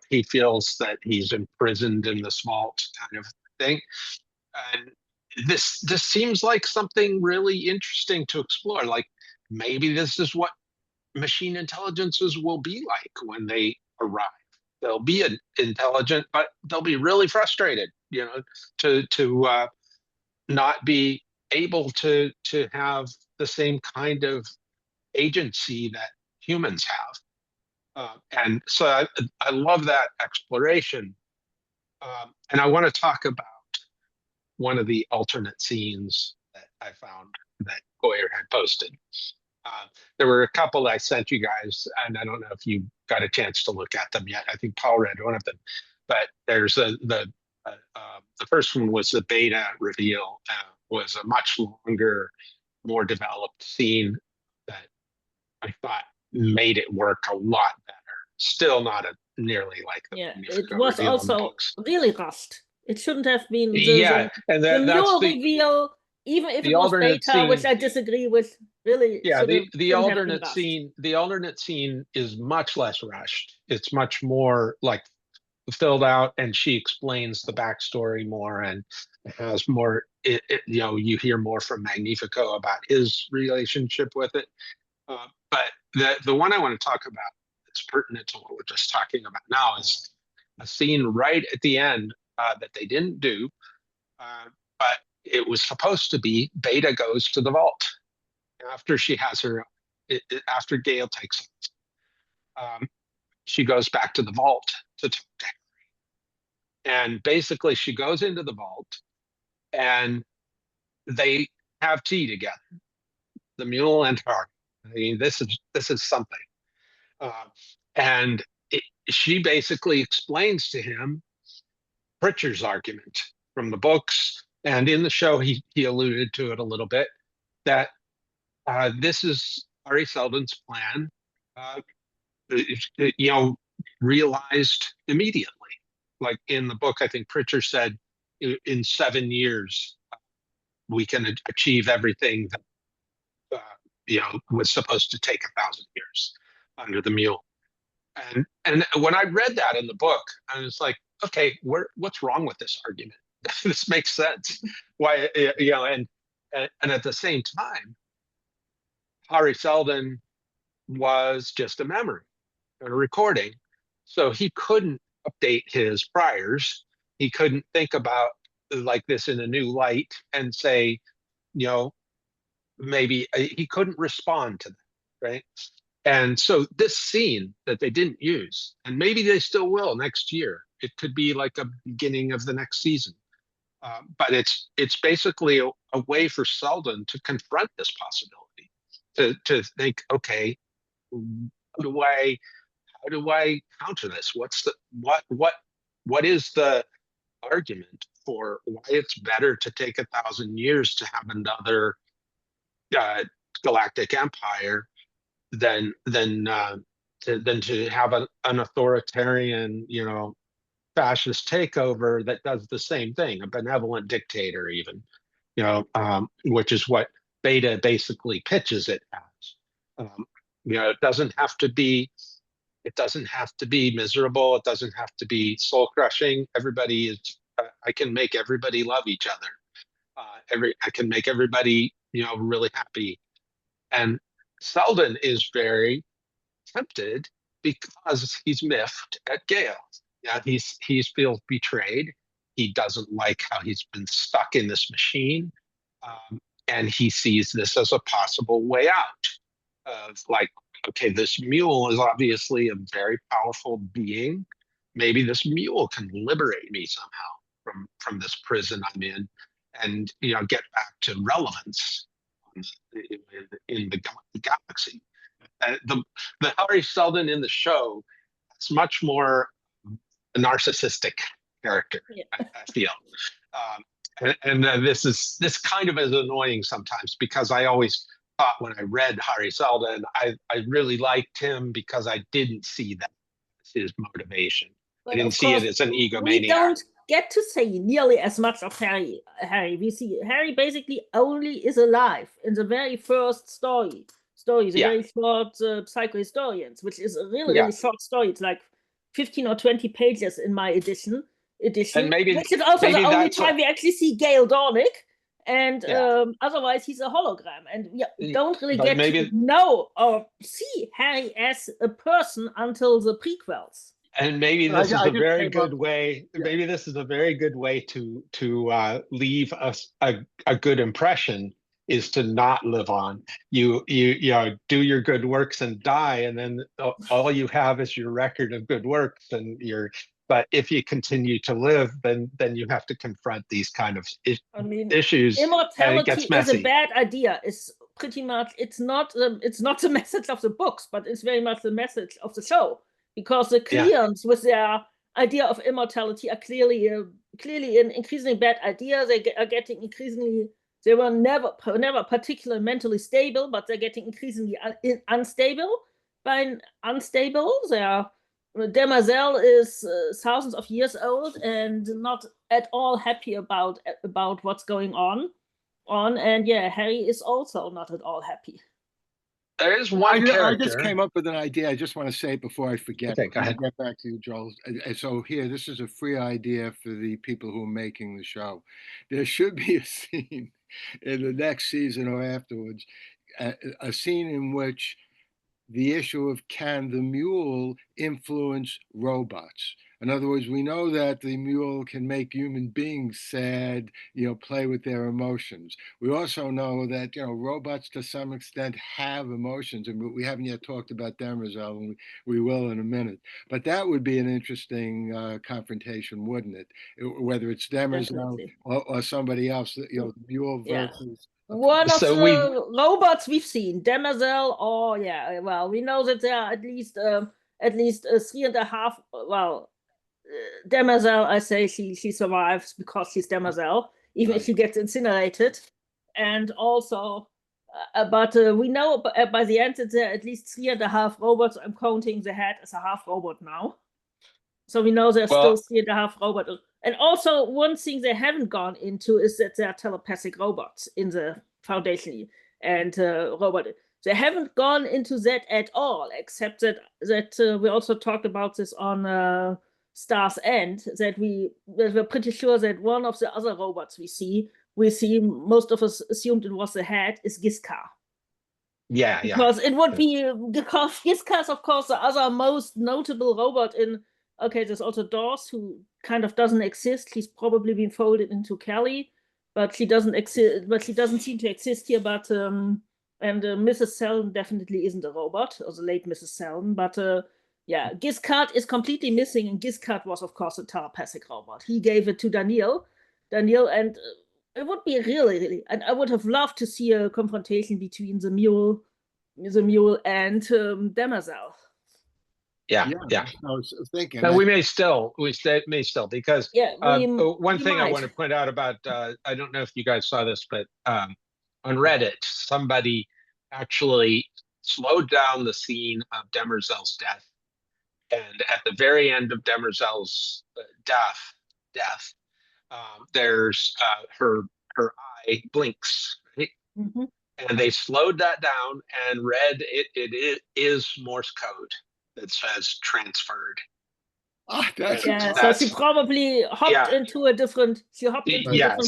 He feels that he's imprisoned in this vault, kind of thing. And this seems like something really interesting to explore. Like maybe this is what machine intelligences will be like when they arrive. They'll be intelligent, but they'll be really frustrated, to not be able to have the same kind of agency that humans have. And so I love that exploration. And I want to talk about one of the alternate scenes that I found that Goyer had posted. There were a couple I sent you guys, and I don't know if you got a chance to look at them yet. I think Paul read one of them, but there's the first one was the beta reveal, was a much longer, more developed scene that I thought made it work a lot better. Still not nearly like the it was also really rushed. It shouldn't have been and the mule reveal, even if it was beta, scene, which I disagree with. Really, the alternate scene is much less rushed. It's much more like filled out, and she explains the backstory more, and has more. You hear more from Magnifico about his relationship with it. But the one I want to talk about that's pertinent to what we're just talking about now is a scene right at the end that they didn't do, but it was supposed to be. Beta goes to the vault after she has after Gale takes it. She goes back to the vault to talk to Harry. And basically she goes into the vault and they have tea together, the mule and Harry. I mean, this is something. And she basically explains to him Pritchard's argument from the books, and in the show he alluded to it a little bit, that this is Hari Seldon's plan, realized immediately. Like in the book, I think Pritchard said, in 7 years, we can achieve everything that was supposed to take 1,000 years under the mule. And when I read that in the book, I was like, okay, what's wrong with this argument? This makes sense. Why, and at the same time, Hari Seldon was just a memory, a recording. So he couldn't update his priors. He couldn't think about like this in a new light and say, maybe he couldn't respond to that, right? And so this scene that they didn't use, and maybe they still will next year, it could be like a beginning of the next season. But it's basically a way for Seldon to confront this possibility, to think, okay, how do I counter this? What is the argument for why it's better to take 1,000 years to have another galactic empire than to have an authoritarian, fascist takeover that does the same thing, a benevolent dictator, even, which is what Beta basically pitches it as. It doesn't have to be. It doesn't have to be miserable. It doesn't have to be soul crushing. Everybody is. I can make everybody love each other. I can make everybody, really happy. And Seldon is very tempted because he's miffed at Gale. Yeah, he feels betrayed. He doesn't like how he's been stuck in this machine, and he sees this as a possible way out. Of like, okay, this mule is obviously a very powerful being. Maybe this mule can liberate me somehow from this prison I'm in, and get back to relevance in the galaxy. the Hari Seldon in the show is much more a narcissistic character. Yeah. I feel, this kind of is annoying sometimes because I always thought when I read Hari Seldon, I really liked him because I didn't see that as his motivation. I But didn't of see it course, as an we egomaniac. don't get to see nearly as much of Harry. We see Harry basically only is alive in the very first story, the Yeah. very short Psychohistorians, which is a really, Yeah. really short story. It's like 15 or 20 pages in my edition. And maybe Which is also maybe the only that's time we actually see Gale Dornick, and Yeah. otherwise he's a hologram, and we don't really But get maybe- to know or see Harry as a person until the prequels. And maybe I this is just a very came good up- way. Yeah. Maybe this is a very good way to leave us a good impression, is to not live on. You do your good works and die, and then all you have is your record of good works and your. But if you continue to live, then you have to confront these kind of issues, and it Immortality gets is messy. a bad idea. It's pretty much it's not the message of the books, but it's very much the message of the show, because the Kleons with their idea of immortality are clearly an increasingly bad idea. They are getting increasingly. They were never particularly mentally stable, but they're getting increasingly unstable. They are. Demoiselle is thousands of years old and not at all happy about what's going on, and Harry is also not at all happy. There is one character. I just came up with an idea. I just want to say it before I forget. Okay, go ahead. I'll get back to you, Joel. So here, this is a free idea for the people who are making the show. There should be a scene in the next season or afterwards, a scene in which the issue of can the mule influence robots? In other words, we know that the mule can make human beings sad, play with their emotions. We also know that, robots to some extent have emotions, and we haven't yet talked about Demerzel, and we will in a minute. But that would be an interesting confrontation, wouldn't it? Whether it's Demerzel or somebody else, the mule versus. One of the robots we've seen, Demerzel, we know that there are at least 3.5. Well, Demerzel, I say she survives because she's Demerzel, even if she gets incinerated, and also, but we know by the end that there are at least 3.5 robots. I'm counting the head as a half robot now, so we know there's still 3.5 robots. And also, one thing they haven't gone into is that there are telepathic robots in the Foundation and robot. They haven't gone into that at all, except that we also talked about this on Star's End, that we're pretty sure that one of the other robots we see, most of us assumed it was the head, is Giscard. Yeah, because it would be, because Giscard is of course the other most notable robot in. Okay, there's also Dawes, who kind of doesn't exist. He's probably been folded into Kelly, but she doesn't exist. But she doesn't seem to exist here. But and Mrs. Selden definitely isn't a robot, or the late Mrs. Selden. But Giscard is completely missing, and Giscard was, of course, a telepathic robot. He gave it to Daniel, and it would be really, and I would have loved to see a confrontation between the mule and Demerzel. Yeah. I was thinking. Now we may still because one thing I want to point out about I don't know if you guys saw this, but on Reddit somebody actually slowed down the scene of Demerzel's death, and at the very end of Demerzel's death, there's her eye blinks, right? Mm-hmm. And they slowed that down and read it is Morse code that says transferred. So she probably hopped into a different. Different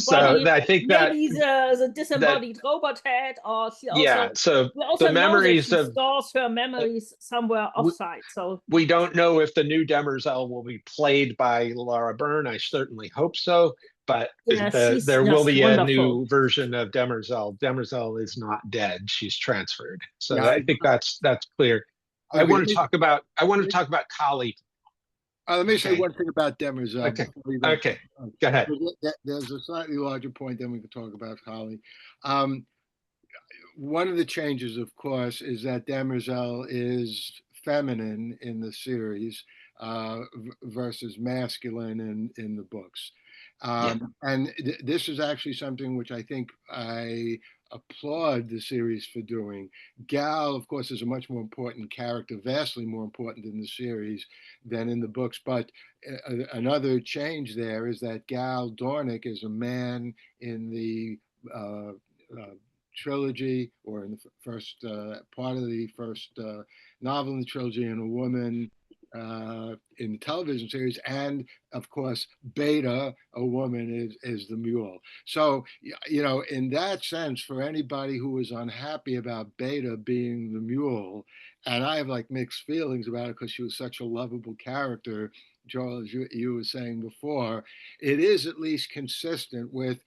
body. I think maybe the disembodied robot head, or she also. So we also the memories know that she stores her memories somewhere offsite. So we don't know if the new Demerzel will be played by Laura Byrne. I certainly hope so. But there will be a new version of Demerzel. Demerzel is not dead; she's transferred. So I think that's clear. I want to talk about Kali. Let me say one thing about Demerzel. Okay. Go ahead. There's a slightly larger point, then we can talk about Kali. one of the changes, of course, is that Demerzel is feminine in the series versus masculine in the books. And this is actually something which I think I applaud the series for doing. Gal, of course, is a much more important character, vastly more important in the series than in the books. But another change there is that Gal Dornick is a man in the trilogy, or in the first part of the first novel in the trilogy, and a woman in the television series, and of course Beta, a woman, is the mule. So in that sense, for anybody who is unhappy about Beta being the mule, and I have like mixed feelings about it because she was such a lovable character, Joel, as you were saying before, it is at least consistent with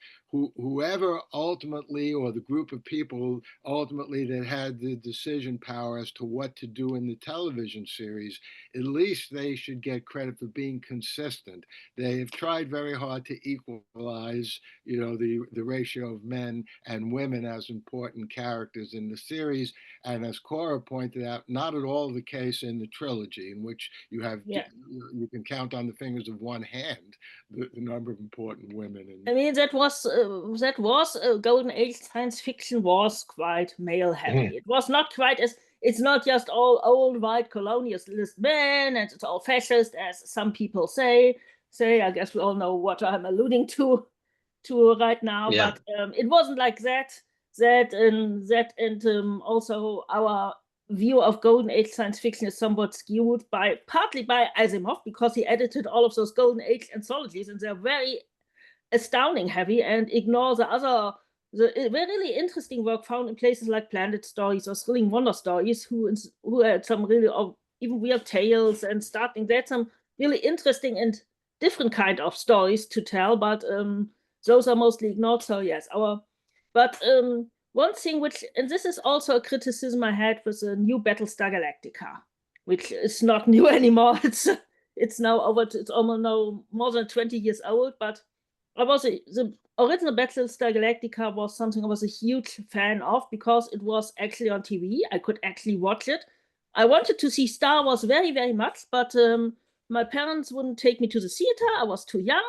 whoever ultimately, or the group of people ultimately that had the decision power as to what to do in the television series. At least they should get credit for being consistent. They have tried very hard to equalize, the ratio of men and women as important characters in the series. And as Cora pointed out, not at all the case in the trilogy, in which you you can count on the fingers of one hand the number of important women. I mean, that was Golden Age science fiction was quite male heavy. It was not quite as, it's not just all old white colonialist men and it's all fascist, as some people say. I guess we all know what I'm alluding to right now. But it wasn't like that. Also our view of Golden Age science fiction is somewhat skewed partly by Asimov, because he edited all of those Golden Age anthologies, and they're very astounding heavy and ignore the really interesting work found in places like Planet Stories or Thrilling Wonder Stories, who had some really even weird tales and starting. They had some really interesting and different kind of stories to tell, but those are mostly ignored. So yes, one thing which, and this is also a criticism I had with the new Battlestar Galactica, which is not new anymore. It's now it's almost now more than 20 years old, but the original Battlestar Galactica was something I was a huge fan of, because it was actually on TV. I could actually watch it. I wanted to see Star Wars very, very much, but my parents wouldn't take me to the theater. I was too young,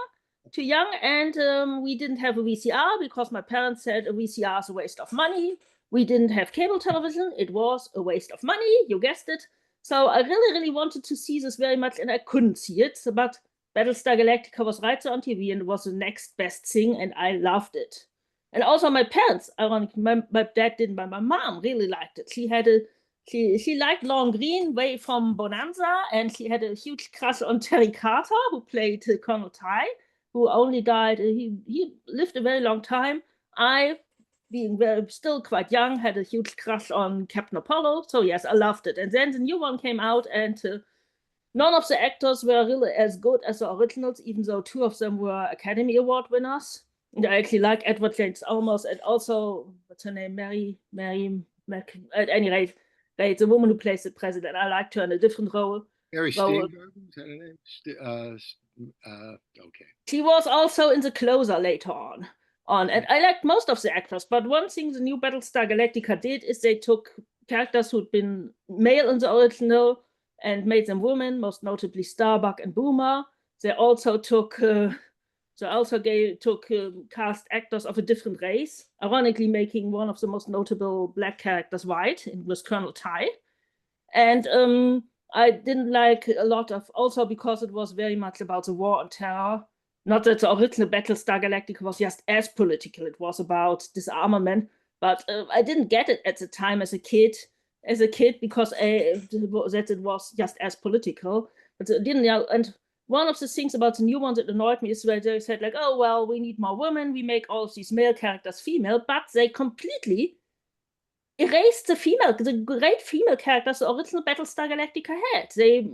and we didn't have a VCR because my parents said a VCR is a waste of money. We didn't have cable television. It was a waste of money. You guessed it. So I really, really wanted to see this very much, and I couldn't see it. But Battlestar Galactica was right there on TV, and it was the next best thing, and I loved it. And also my parents, ironically, my dad didn't, but my mom really liked it. She liked Lorne Greene way from Bonanza, and she had a huge crush on Terry Carter, who played Colonel Ty, who only died. He lived a very long time. I, being still quite young, had a huge crush on Captain Apollo. So yes, I loved it. And then the new one came out, and none of the actors were really as good as the originals, even though two of them were Academy Award winners. And I actually like Edward James Olmos, and also, what's her name, at any rate, the woman who plays the president. I liked her in a different role. Mary Steenburgen, is that her name? Okay. She was also in The Closer later on, and I liked most of the actors. But one thing the new Battlestar Galactica did is they took characters who'd been male in the original and made them women, most notably Starbuck and Boomer. They also took cast actors of a different race, ironically making one of the most notable black characters white, with Colonel Ty. And I didn't like a lot of, also because it was very much about the war on terror. Not that the original Battlestar Galactica was just as political. It was about disarmament, but I didn't get it at the time as a kid, because that it was just as political. But it didn't. And one of the things about the new one that annoyed me is where they said, like, oh well, we need more women. We make all of these male characters female, but they completely erased the great female characters the original Battlestar Galactica had.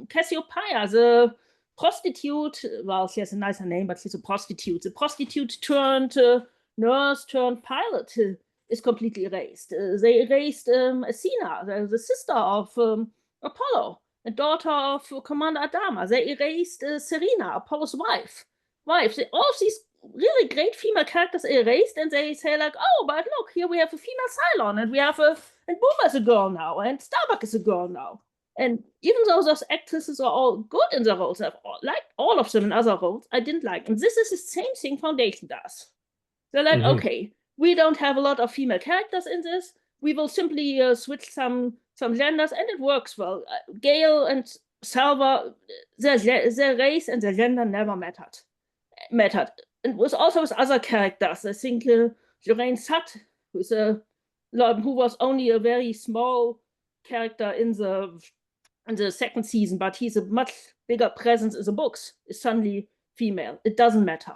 Cassiopeia, the prostitute, well, she has a nicer name, but she's a prostitute. The prostitute turned nurse turned pilot is completely erased. They erased Athena, the sister of Apollo, the daughter of Commander Adama. They erased Serena, Apollo's wife. All of these really great female characters erased, and they say like, oh, but look, here we have a female Cylon, and we have and Boomer's a girl now, and Starbuck is a girl now. And even though those actresses are all good in their roles, I've liked all of them in other roles, I didn't like. And this is the same thing Foundation does. They're like, okay, we don't have a lot of female characters in this. We will simply switch some genders, and it works well. Gail and Salva, their race and their gender never mattered. It was also with other characters. I think Lorraine Sutt, who was only a very small character in the second season, but he's a much bigger presence in the books, is suddenly female. It doesn't matter.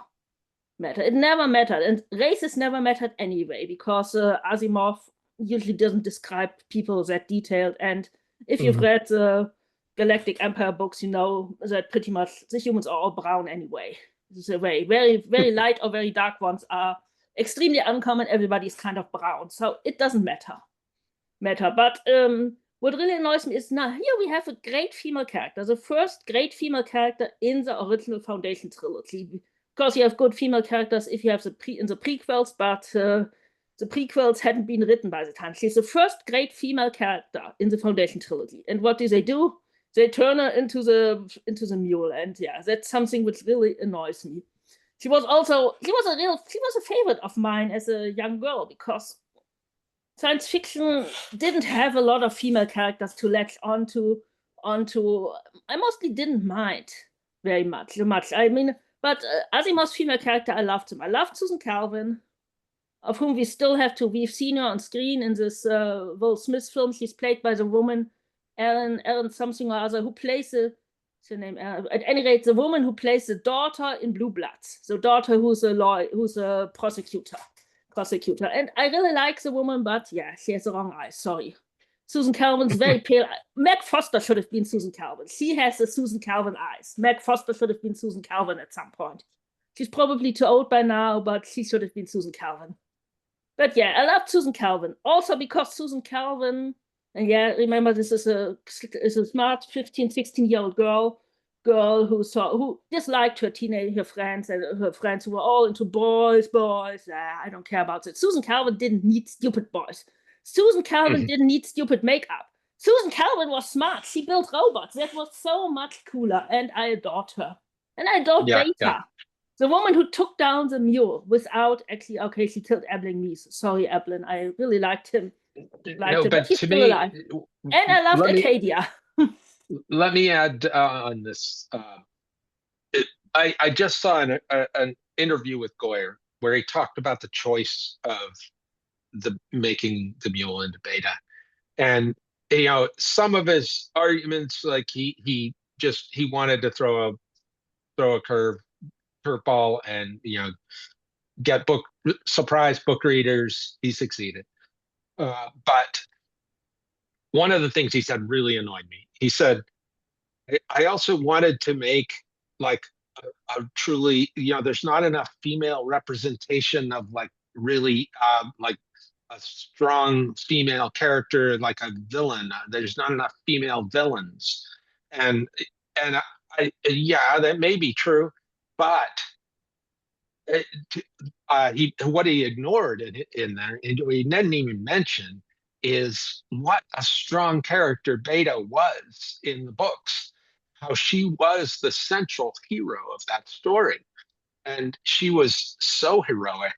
It never mattered, and races never mattered anyway, because Asimov usually doesn't describe people that detailed. And if you've read the Galactic Empire books, you know that pretty much the humans are all brown anyway. This is a very, very light or very dark ones are extremely uncommon. Everybody's kind of brown, so it doesn't matter. But what really annoys me is now here we have a great female character, the first great female character in the original Foundation trilogy. Of course, you have good female characters if you have in the prequels, but the prequels hadn't been written by the time. She's the first great female character in the Foundation trilogy. And what do? They turn her into the mule, and yeah, that's something which really annoys me. She was a favorite of mine as a young girl, because science fiction didn't have a lot of female characters to latch onto. I mostly didn't mind very much. I mean, but Asimov's female character, I loved him. I loved Susan Calvin, of whom we've seen her on screen in this Will Smith film. She's played by the woman Ellen something or other, who plays at any rate, the woman who plays the daughter in Blue Bloods, the daughter who's a prosecutor. And I really like the woman, but yeah, she has the wrong eyes. Sorry. Susan Calvin's very pale. Meg Foster should have been Susan Calvin. She has the Susan Calvin eyes. Meg Foster should have been Susan Calvin at some point. She's probably too old by now, but she should have been Susan Calvin. But yeah, I loved Susan Calvin. Also because Susan Calvin, and yeah, remember, this is a smart 15, 16-year-old girl who disliked her friends, and her friends who were all into boys. I don't care about it. Susan Calvin didn't need stupid boys. Susan Calvin didn't need stupid makeup. Susan Calvin was smart. She built robots. That was so much cooler, and I adored her. And I adored Beta. Yeah. The woman who took down the mule without actually, okay, she killed Eblin Meese. Sorry, Eblin. I really liked him. But he's still alive. And I loved Acadia. Let me add on this. I just saw an interview with Goyer where he talked about the choice of making the mule into Beta, and some of his arguments, like he wanted to throw a curveball and get surprise book readers. He succeeded, but one of the things he said really annoyed me. He said, I also wanted to make like a truly, there's not enough female representation of like really like a strong female character, like a villain. There's not enough female villains. And yeah, that may be true, but what he ignored in there, and he didn't even mention, is what a strong character Beta was in the books, how she was the central hero of that story. And she was so heroic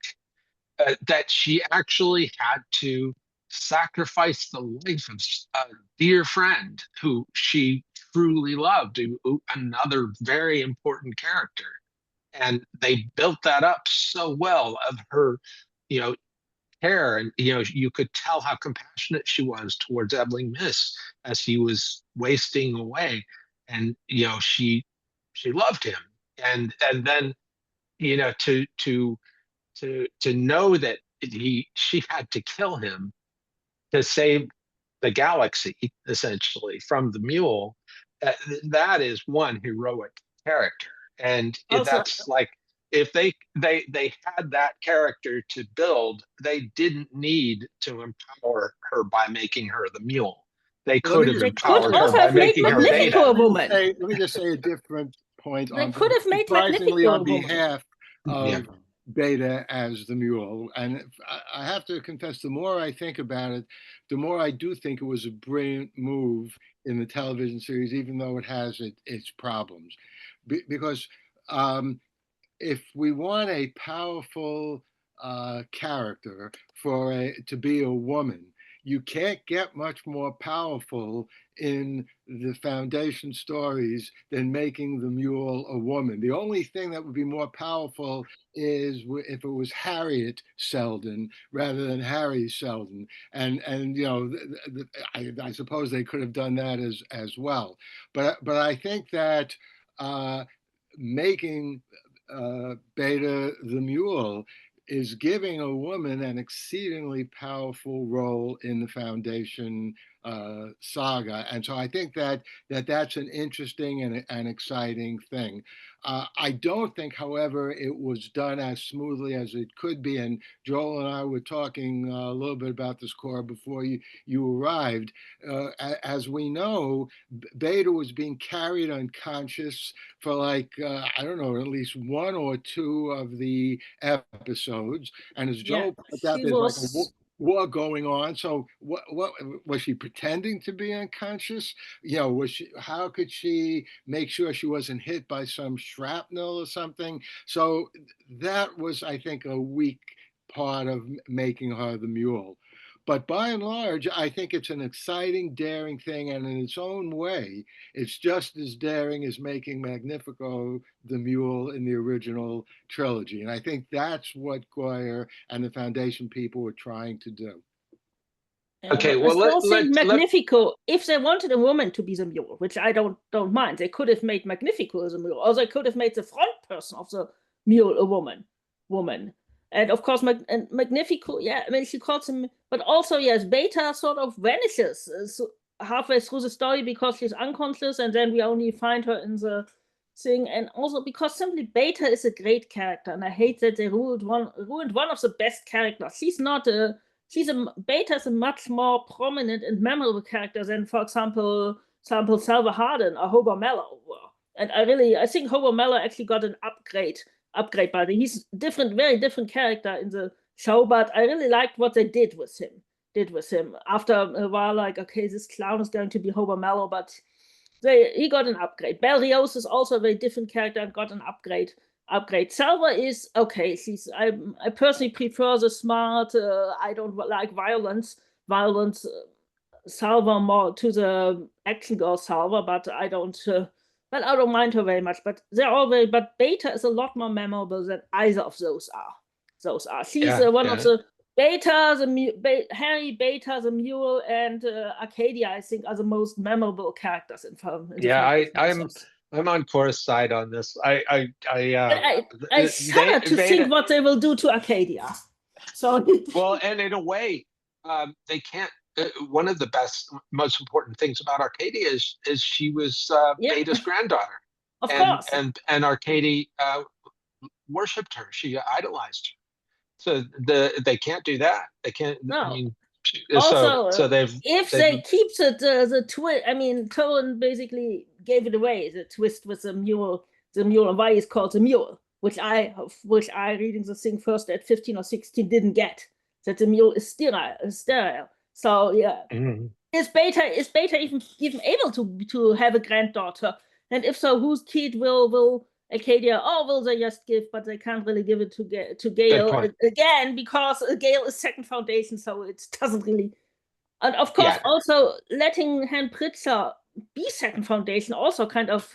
that she actually had to sacrifice the life of a dear friend who she truly loved, another very important character. And they built that up so well of her, care, and you could tell how compassionate she was towards Eblin Meese as he was wasting away, and she loved him, and then to know that she had to kill him to save the galaxy essentially from the mule. That is one heroic character, and that's like, if they had that character to build, they didn't need to empower her by making her the mule. They could have empowered her by making her Beta. Let me just say a different point. They could have made Magnifico on behalf of Beta as the mule. And I have to confess, the more I think about it, the more I do think it was a brilliant move in the television series, even though it has its problems. Because if we want a powerful character to be a woman, you can't get much more powerful in the foundation stories than making the mule a woman. The only thing that would be more powerful is if it was Harriet Seldon rather than Harry Seldon, and I suppose they could have done that as well. But I think that making Beta the mule is giving a woman an exceedingly powerful role in the Foundation saga, and so I think that's an interesting and exciting thing. I don't think, however, it was done as smoothly as it could be. And Joel and I were talking a little bit about this, Cora, before you arrived. As we know, Beta was being carried unconscious for like, I don't know, at least one or two of the episodes. And as Joel pointed out, there's like a war going on. So what was she pretending to be unconscious? How could she make sure she wasn't hit by some shrapnel or something? So that was, I think, a weak part of making her the mule. But by and large, I think it's an exciting, daring thing, and in its own way, it's just as daring as making Magnifico the mule in the original trilogy. And I think that's what Goyer and the Foundation people were trying to do. Okay, I still think Magnifico, if they wanted a woman to be the mule, which I don't mind, they could have made Magnifico as a mule, or they could have made the front person of the mule a woman. And of course, Magnifico, yeah, I mean, she calls him, but also, yes, Beta sort of vanishes halfway through the story because she's unconscious, and then we only find her in the thing. And also because simply Beta is a great character, and I hate that they ruined one of the best characters. Beta is a much more prominent and memorable character than, for example, Salva Hardin or Hobo Mallow were. And I think Hobo Mallow actually got an upgrade by he's very different character in the show, but I really liked what they did with him. After a while, like, okay, this clown is going to be Hobo Mallow, but he got an upgrade. Belle Rios is also a very different character and got an upgrade. Salva is okay. I personally prefer the smart. I don't like violence. Salva more to the action girl Salva, but I don't. But I don't mind her very much. But they're all very. But Beta is a lot more memorable than either of those are. She's one of the Beta, Harry, Beta, the mule, and Arcadia, I think, are the most memorable characters in film. I'm on Cora's side on this. I shudder to think what they will do to Arcadia. So well, and in a way, they can't. One of the most important things about Arcadia is she was Beta's granddaughter, of course, and Arcadia worshipped her. She idolized her. So they can't do that. They can't. No. I mean, also, so they keep the twist. I mean, Cohen basically gave it away. The twist with the mule, and why he's called the mule, which I reading the thing first at 15 or 16 didn't get, that the mule is sterile. So yeah, is Beta even able to have a granddaughter? And if so, whose kid will Arcadia, will they just give, but they can't really give it to Gale again, because Gale is second foundation, so it doesn't really. And of course, also letting Han Pritzer be second foundation also kind of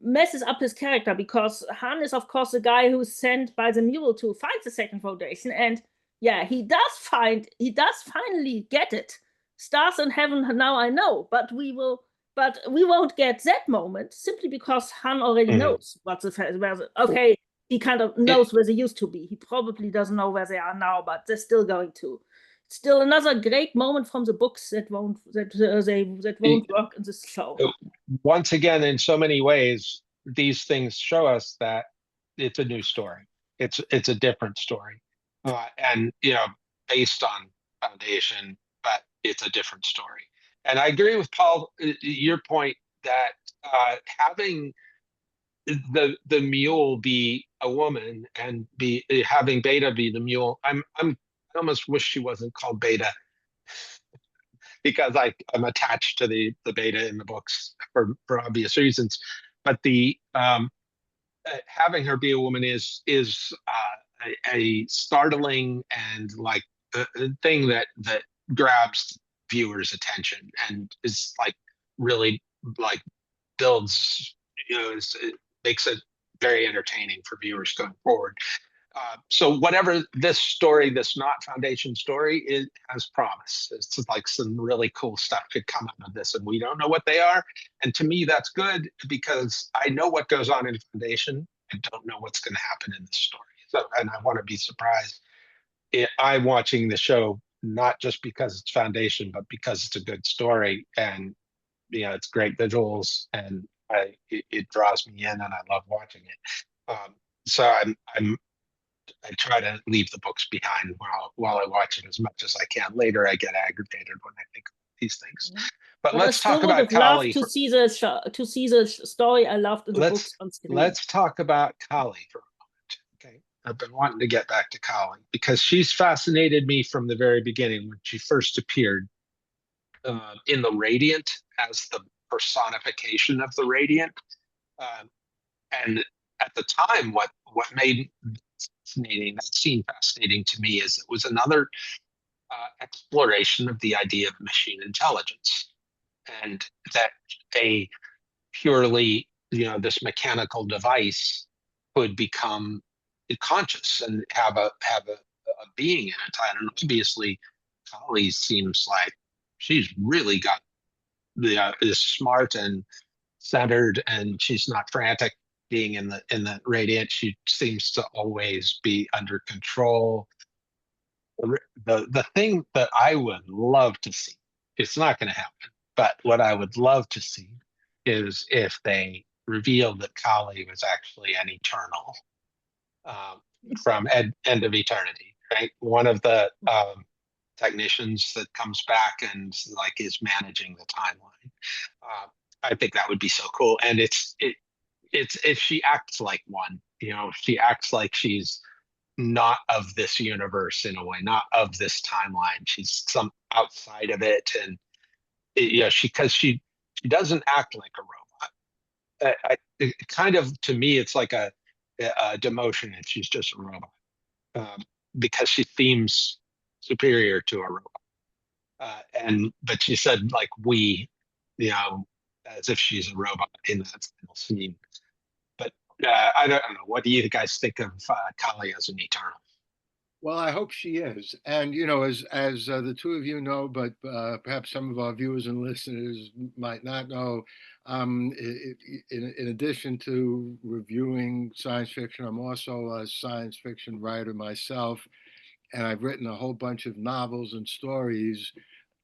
messes up his character, because Han is, of course, the guy who's sent by the mule to find the second foundation, and he does finally get it. Stars in heaven, now I know, but we won't get that moment simply because Han already knows okay, he kind of knows where they used to be. He probably doesn't know where they are now, but they're still going to. Still another great moment from the books that won't work in this show. Once again, in so many ways, these things show us that it's a new story. It's a different story, and based on Foundation, but it's a different story. And I agree with Paul, your point that having the mule be a woman and be having Beta be the mule. I almost wish she wasn't called Beta because I'm attached to the Beta in the books for obvious reasons. But the having her be a woman is a startling and like a thing that grabs viewers' attention and is like really like builds, it makes it very entertaining for viewers going forward. So whatever this story, this not Foundation story, it has promise. It's like some really cool stuff could come out of this, and we don't know what they are. And to me, that's good because I know what goes on in Foundation. I don't know what's going to happen in this story. So, and I want to be surprised. I'm watching the show not just because it's Foundation, but because it's a good story, and it's great visuals, and it draws me in, and I love watching it. So I try to leave the books behind while I watch it as much as I can. Later, I get aggravated when I think of these things. But But I let's still talk would about have loved Kali. to see the story I loved in the books on screen. Let's talk about Kali for a moment. Okay, I've been wanting to get back to Kali because she's fascinated me from the very beginning when she first appeared in the Radiant as the personification of the Radiant. And at the time, what made that scene fascinating to me is it was another exploration of the idea of machine intelligence, and that a purely this mechanical device could become conscious and have a being in it. And obviously, Kali seems like she's really got is smart and centered, and she's not frantic being in the Radiant. She seems to always be under control. The thing that I would love to see, it's not going to happen, but what I would love to see is if they revealed that Kali was actually an Eternal from End of Eternity, right? One of the technicians that comes back and like is managing the timeline. I think that would be so cool. And it's if she acts like one, she acts like she's not of this universe in a way, not of this timeline. She's some outside of it, and because she doesn't act like a robot. It kind of, to me, it's like a demotion, and she's just a robot because she seems superior to a robot. But she said like as if she's a robot in that final scene. But I don't know. What do you guys think of Kali as an Eternal? Well, I hope she is. And, as the two of you know, but perhaps some of our viewers and listeners might not know, in addition to reviewing science fiction, I'm also a science fiction writer myself. And I've written a whole bunch of novels and stories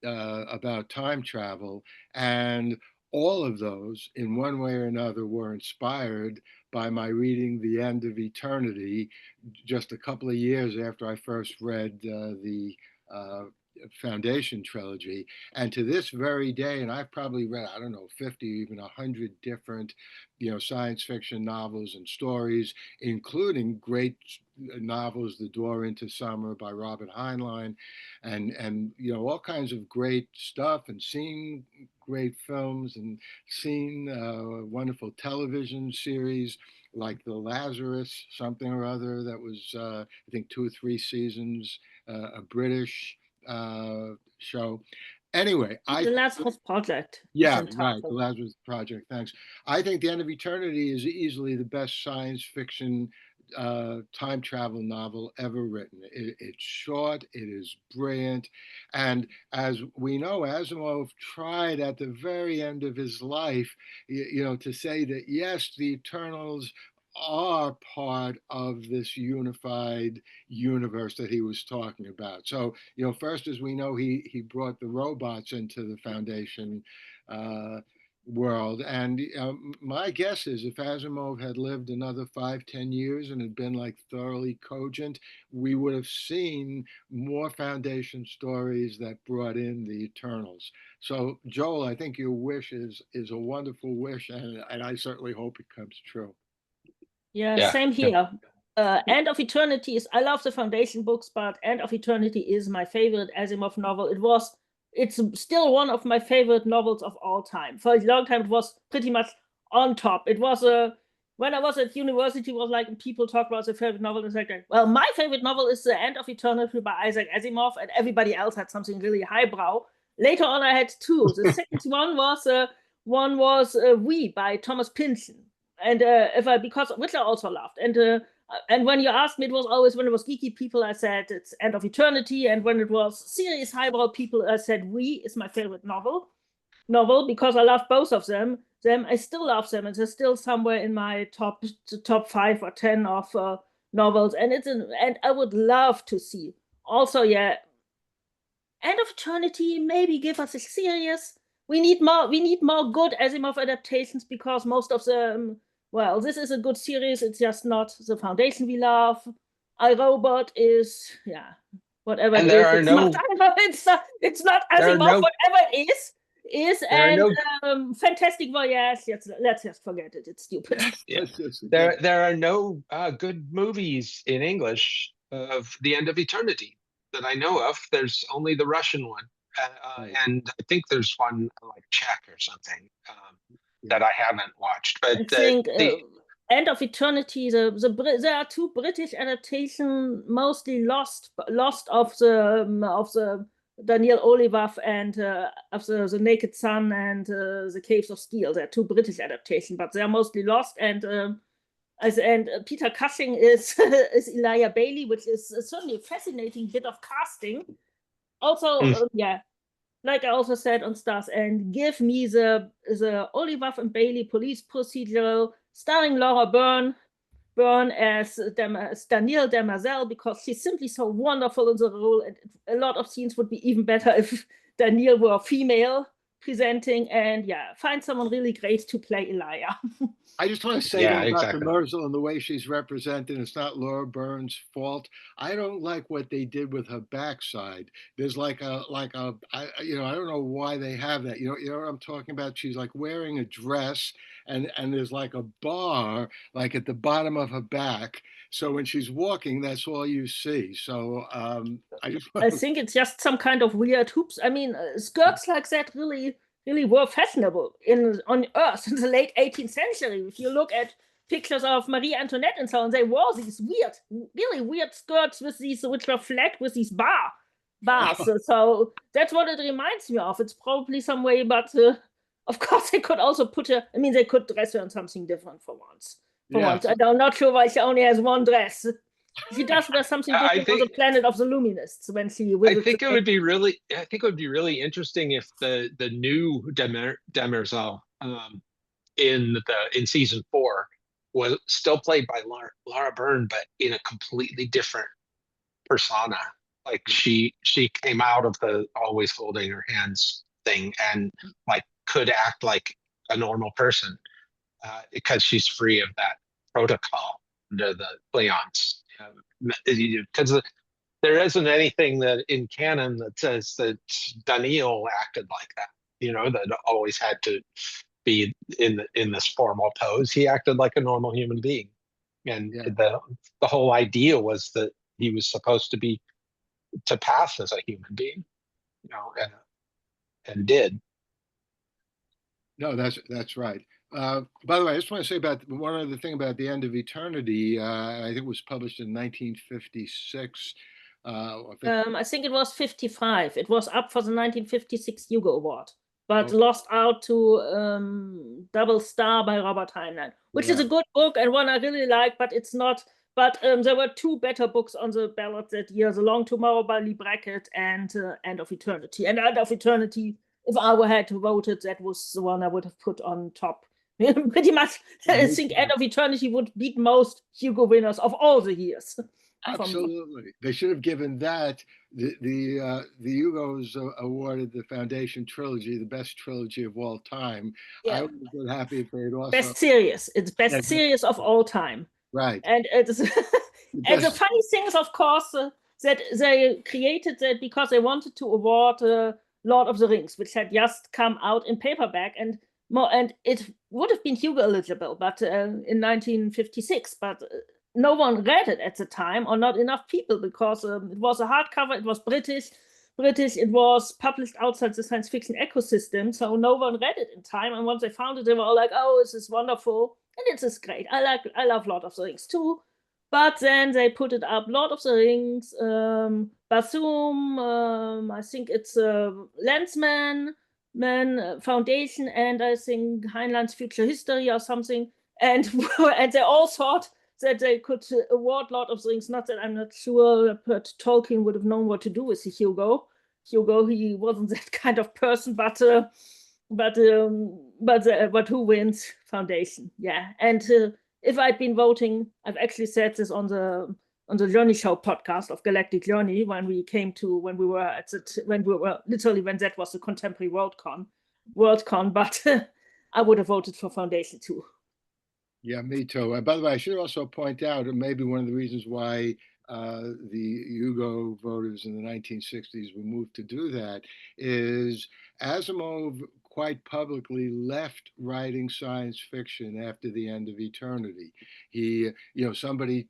about time travel. And all of those, in one way or another, were inspired by my reading The End of Eternity just a couple of years after I first read the Foundation trilogy. And to this very day, and I've probably read, I don't know, 50, even 100 different, science fiction novels and stories, including great novels, The Door into Summer by Robert Heinlein, and all kinds of great stuff, and seeing great films and seen wonderful television series like The Lazarus, something or other that was, I think, 2 or 3 seasons, a British show. Anyway, The Lazarus Project. Yeah, right. The Lazarus Project. Thanks. I think The End of Eternity is easily the best science fiction time travel novel ever written. It's short, it is brilliant. And as we know, Asimov tried at the very end of his life, to say that, yes, the Eternals are part of this unified universe that he was talking about. So, first, as we know, he brought the robots into the Foundation world. And my guess is if Asimov had lived another 5-10 years and had been like thoroughly cogent, we would have seen more Foundation stories that brought in the Eternals. So, Joel, I think your wish is a wonderful wish, and I certainly hope it comes true. Yeah, same here. End of Eternity I love the Foundation books, but End of Eternity is my favorite Asimov novel. It's still one of my favorite novels of all time. For a long time, it was pretty much on top. It was when I was at university, it was like people talk about their favorite novel. It's like, well, my favorite novel is The End of Eternity by Isaac Asimov, and everybody else had something really highbrow. Later on, I had two. The second one was We by Thomas Pynchon, and which I also loved. And when you asked me, it was always when it was geeky people, I said it's End of Eternity, and when it was serious highbrow people, I said We is my favorite novel because I love both of them. I still love them, and they're still somewhere in my top 5 or 10 of novels. And I would love to see also, End of Eternity. Maybe give us a series. We need more good Asimov adaptations, because most of them. Well, this is a good series. It's just not the Foundation we love. iRobot is, whatever And it there is. are It's no- it's not Asimov, whatever it is. There are And no- Fantastic Voyage. Let's just forget it. It's stupid. Yeah. There are no good movies in English of The End of Eternity that I know of. There's only the Russian one, and I think there's one like Czech or something that I haven't watched. But I think End of Eternity. There are two British adaptations, mostly lost of the Daniel Olivath and of the Naked Sun and the Caves of Steel. There are two British adaptations, but they are mostly lost. And Peter Cushing is Elijah Bailey, which is certainly a fascinating bit of casting. Also, like I also said on Stars End, give me the Olivath and Bailey police procedural starring Laura Byrne as Danielle Demerzel, because she's simply so wonderful in the role, and a lot of scenes would be even better if Danielle were female presenting, and find someone really great to play Elijah. I just want to say about the Merzel and the way she's represented. It's not Laura Byrne's fault. I don't like what they did with her backside. There's I don't know why they have that. You know what I'm talking about? She's like wearing a dress, and there's like a bar like at the bottom of her back. So when she's walking, that's all you see. So I think it's just some kind of weird hoops. I mean, skirts like that really were fashionable on Earth in the late 18th century. If you look at pictures of Marie Antoinette and so on, they wore these really weird skirts which were flat with these bars. So that's what it reminds me of. It's probably some way, but of course they could also they could dress her in something different for once. I'm not sure why she only has one dress. She does wear something different on the Planet of the Luminists when she. I think it would be really interesting if the new Demerzel in season 4 was still played by Laura Byrne, but in a completely different persona. Like she came out of the always holding her hands thing and like could act like a normal person because she's free of that protocol under the Cleons. Because there isn't anything that in canon that says that Daniel acted like that. That always had to be in this formal pose. He acted like a normal human being, and the whole idea was that he was supposed to pass as a human being, and did. No, that's right. By the way, I just want to say about one other thing about The End of Eternity. I think it was published in 1956. I think it was 55. It was up for the 1956 Hugo Award, but lost out to Double Star by Robert Heinlein, which is a good book and one I really like, but it's not. But there were two better books on the ballot that year: The Long Tomorrow by Lee Brackett and End of Eternity. And End of Eternity, if I had to vote it, that was the one I would have put on top. Pretty much, I think End of Eternity would beat most Hugo winners of all the years. Absolutely, they should have given that the Hugos awarded the Foundation trilogy the best trilogy of all time. I would have been happy if they'd also best series. It's best series of all time. Right, and it's and the funny thing is, of course, that they created that because they wanted to award Lord of the Rings, which had just come out in paperback, and more, and it would have been Hugo eligible, but in 1956, but no one read it at the time, or not enough people, because it was a hardcover, it was British, it was published outside the science fiction ecosystem, so no one read it in time. And once they found it, they were all like, "Oh, this is wonderful, and it is great. I love Lord of the Rings too." But then they put it up, Lord of the Rings, Basum, I think it's Lensman, Foundation, and I think Heinlein's Future History or something. And and they all thought that they could award Lord of the Rings. Not that I'm not sure, but Tolkien would have known what to do with Hugo. Hugo, he wasn't that kind of person, but who wins? Foundation, yeah. And if I'd been voting, I've actually said this on the Journey Show podcast of Galactic Journey when we were literally when that was the contemporary Worldcon, but I would have voted for Foundation too. Yeah, me too. And by the way, I should also point out, and maybe one of the reasons why the Hugo voters in the 1960s were moved to do that is Asimov quite publicly left writing science fiction after the end of eternity. He, somebody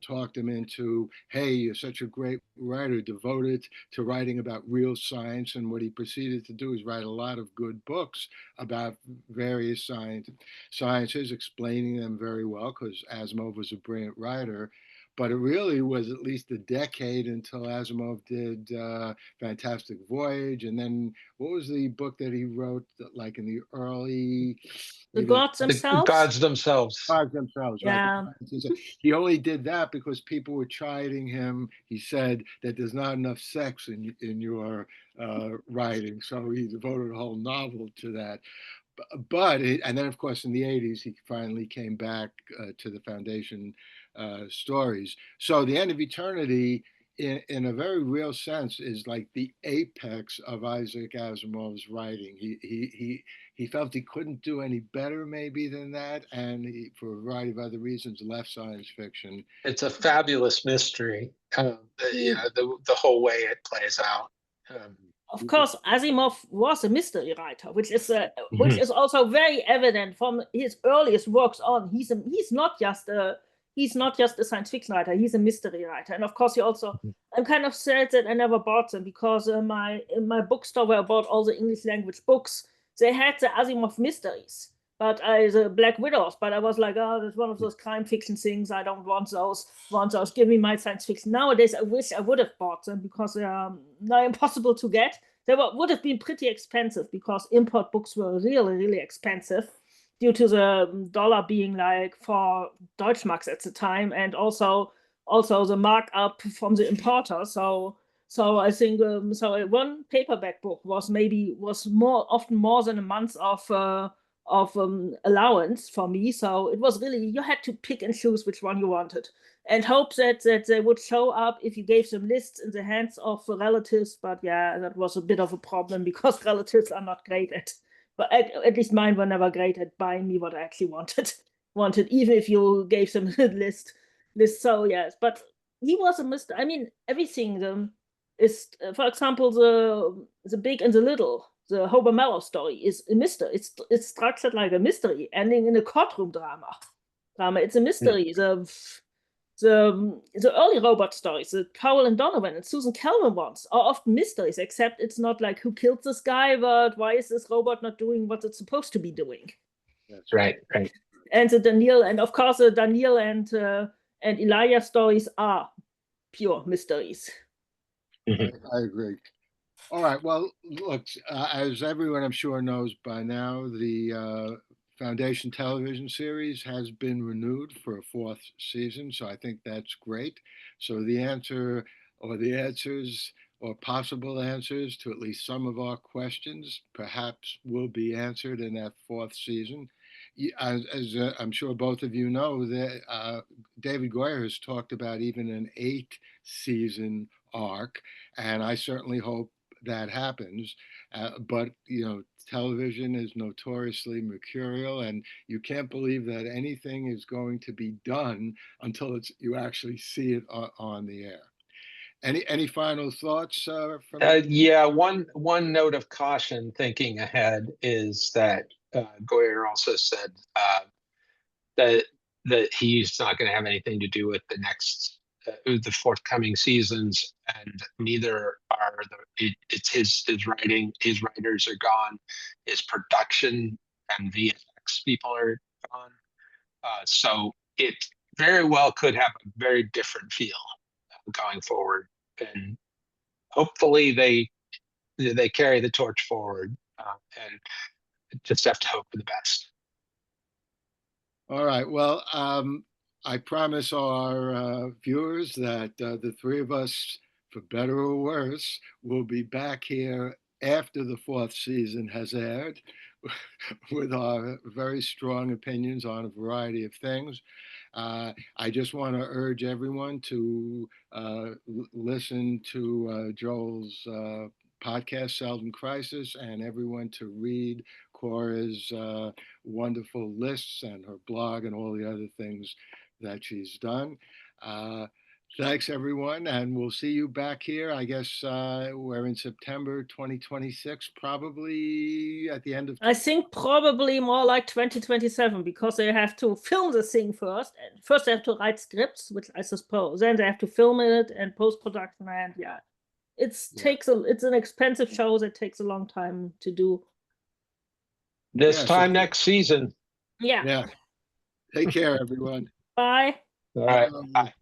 talked him into, hey, you're such a great writer, devoted to writing about real science. And what he proceeded to do is write a lot of good books about various sciences, explaining them very well, because Asimov was a brilliant writer. But it really was at least a decade until Asimov did Fantastic Voyage. And then what was the book that he wrote, like in the early... The Gods Themselves? The Gods Themselves. Gods Themselves, yeah. Right. He only did that because people were chiding him. He said that there's not enough sex in your writing. So he devoted a whole novel to that. And then, of course, in the 80s, he finally came back to the Foundation stories. So the End of Eternity, in a very real sense, is like the apex of Isaac Asimov's writing. He felt he couldn't do any better, maybe, than that, and he, for a variety of other reasons, left science fiction. It's a fabulous mystery, the whole way it plays out. Of course, Asimov was a mystery writer, which is also very evident from his earliest works on. He's not just a science fiction writer; he's a mystery writer. And of course, I'm kind of sad that I never bought them, because in my bookstore where I bought all the English language books, they had the Asimov mysteries, but the Black Widows. But I was like, oh, that's one of those crime fiction things. I don't want those. Give me my science fiction. Nowadays, I wish I would have bought them, because they are now impossible to get. They would have been pretty expensive, because import books were really, really expensive due to the dollar being like 4 Deutschmarks at the time, and also the markup from the importer. So I think one paperback book was often more than a month of allowance for me. So it was really, you had to pick and choose which one you wanted, and hope that they would show up if you gave them lists in the hands of relatives. But yeah, that was a bit of a problem, because relatives are not great at least mine were never great at buying me what I actually wanted, even if you gave them a list. So yes, but he was a mystery. I mean, everything is, for example, the Big and the Little, the Hober Mallow story is a mystery. It's structured like a mystery, ending in a courtroom drama. It's a mystery. The early robot stories, the Powell and Donovan and Susan Calvin ones, are often mysteries, except it's not like who killed this guy, but why is this robot not doing what it's supposed to be doing? That's right. And the Daniel, and of course the Daniel and Elijah stories are pure mysteries. I agree. All right. Well, look, as everyone I'm sure knows by now, the Foundation television series has been renewed for a 4th season. So I think that's great. So the answer, or the answers, or possible answers to at least some of our questions perhaps will be answered in that 4th season. As I'm sure both of you know, that David Goyer has talked about even an 8th season arc, and I certainly hope that happens. But television is notoriously mercurial, and you can't believe that anything is going to be done until you actually see it on the air. Any final thoughts from yeah, one note of caution thinking ahead is that Goyer also said that he's not going to have anything to do with the forthcoming seasons, and neither are it's his writing. His writers are gone. His production and VFX people are gone. So it very well could have a very different feel going forward, and hopefully they carry the torch forward, and just have to hope for the best. All right. Well, I promise our viewers that the three of us, for better or worse, will be back here after the fourth season has aired with our very strong opinions on a variety of things. I just want to urge everyone to listen to Joel's podcast, Seldom Crisis, and everyone to read Cora's wonderful lists and her blog and all the other things that she's done. Thanks, everyone, and we'll see you back here. I guess we're in September 2026, probably at the end of. I think probably more like 2027, because they have to film the thing first. And first, they have to write scripts, which I suppose. Then they have to film it and post-production, and yeah, it's an expensive show that takes a long time to do. This time next season. Yeah. Yeah. Take care, everyone. Bye. All right. Bye.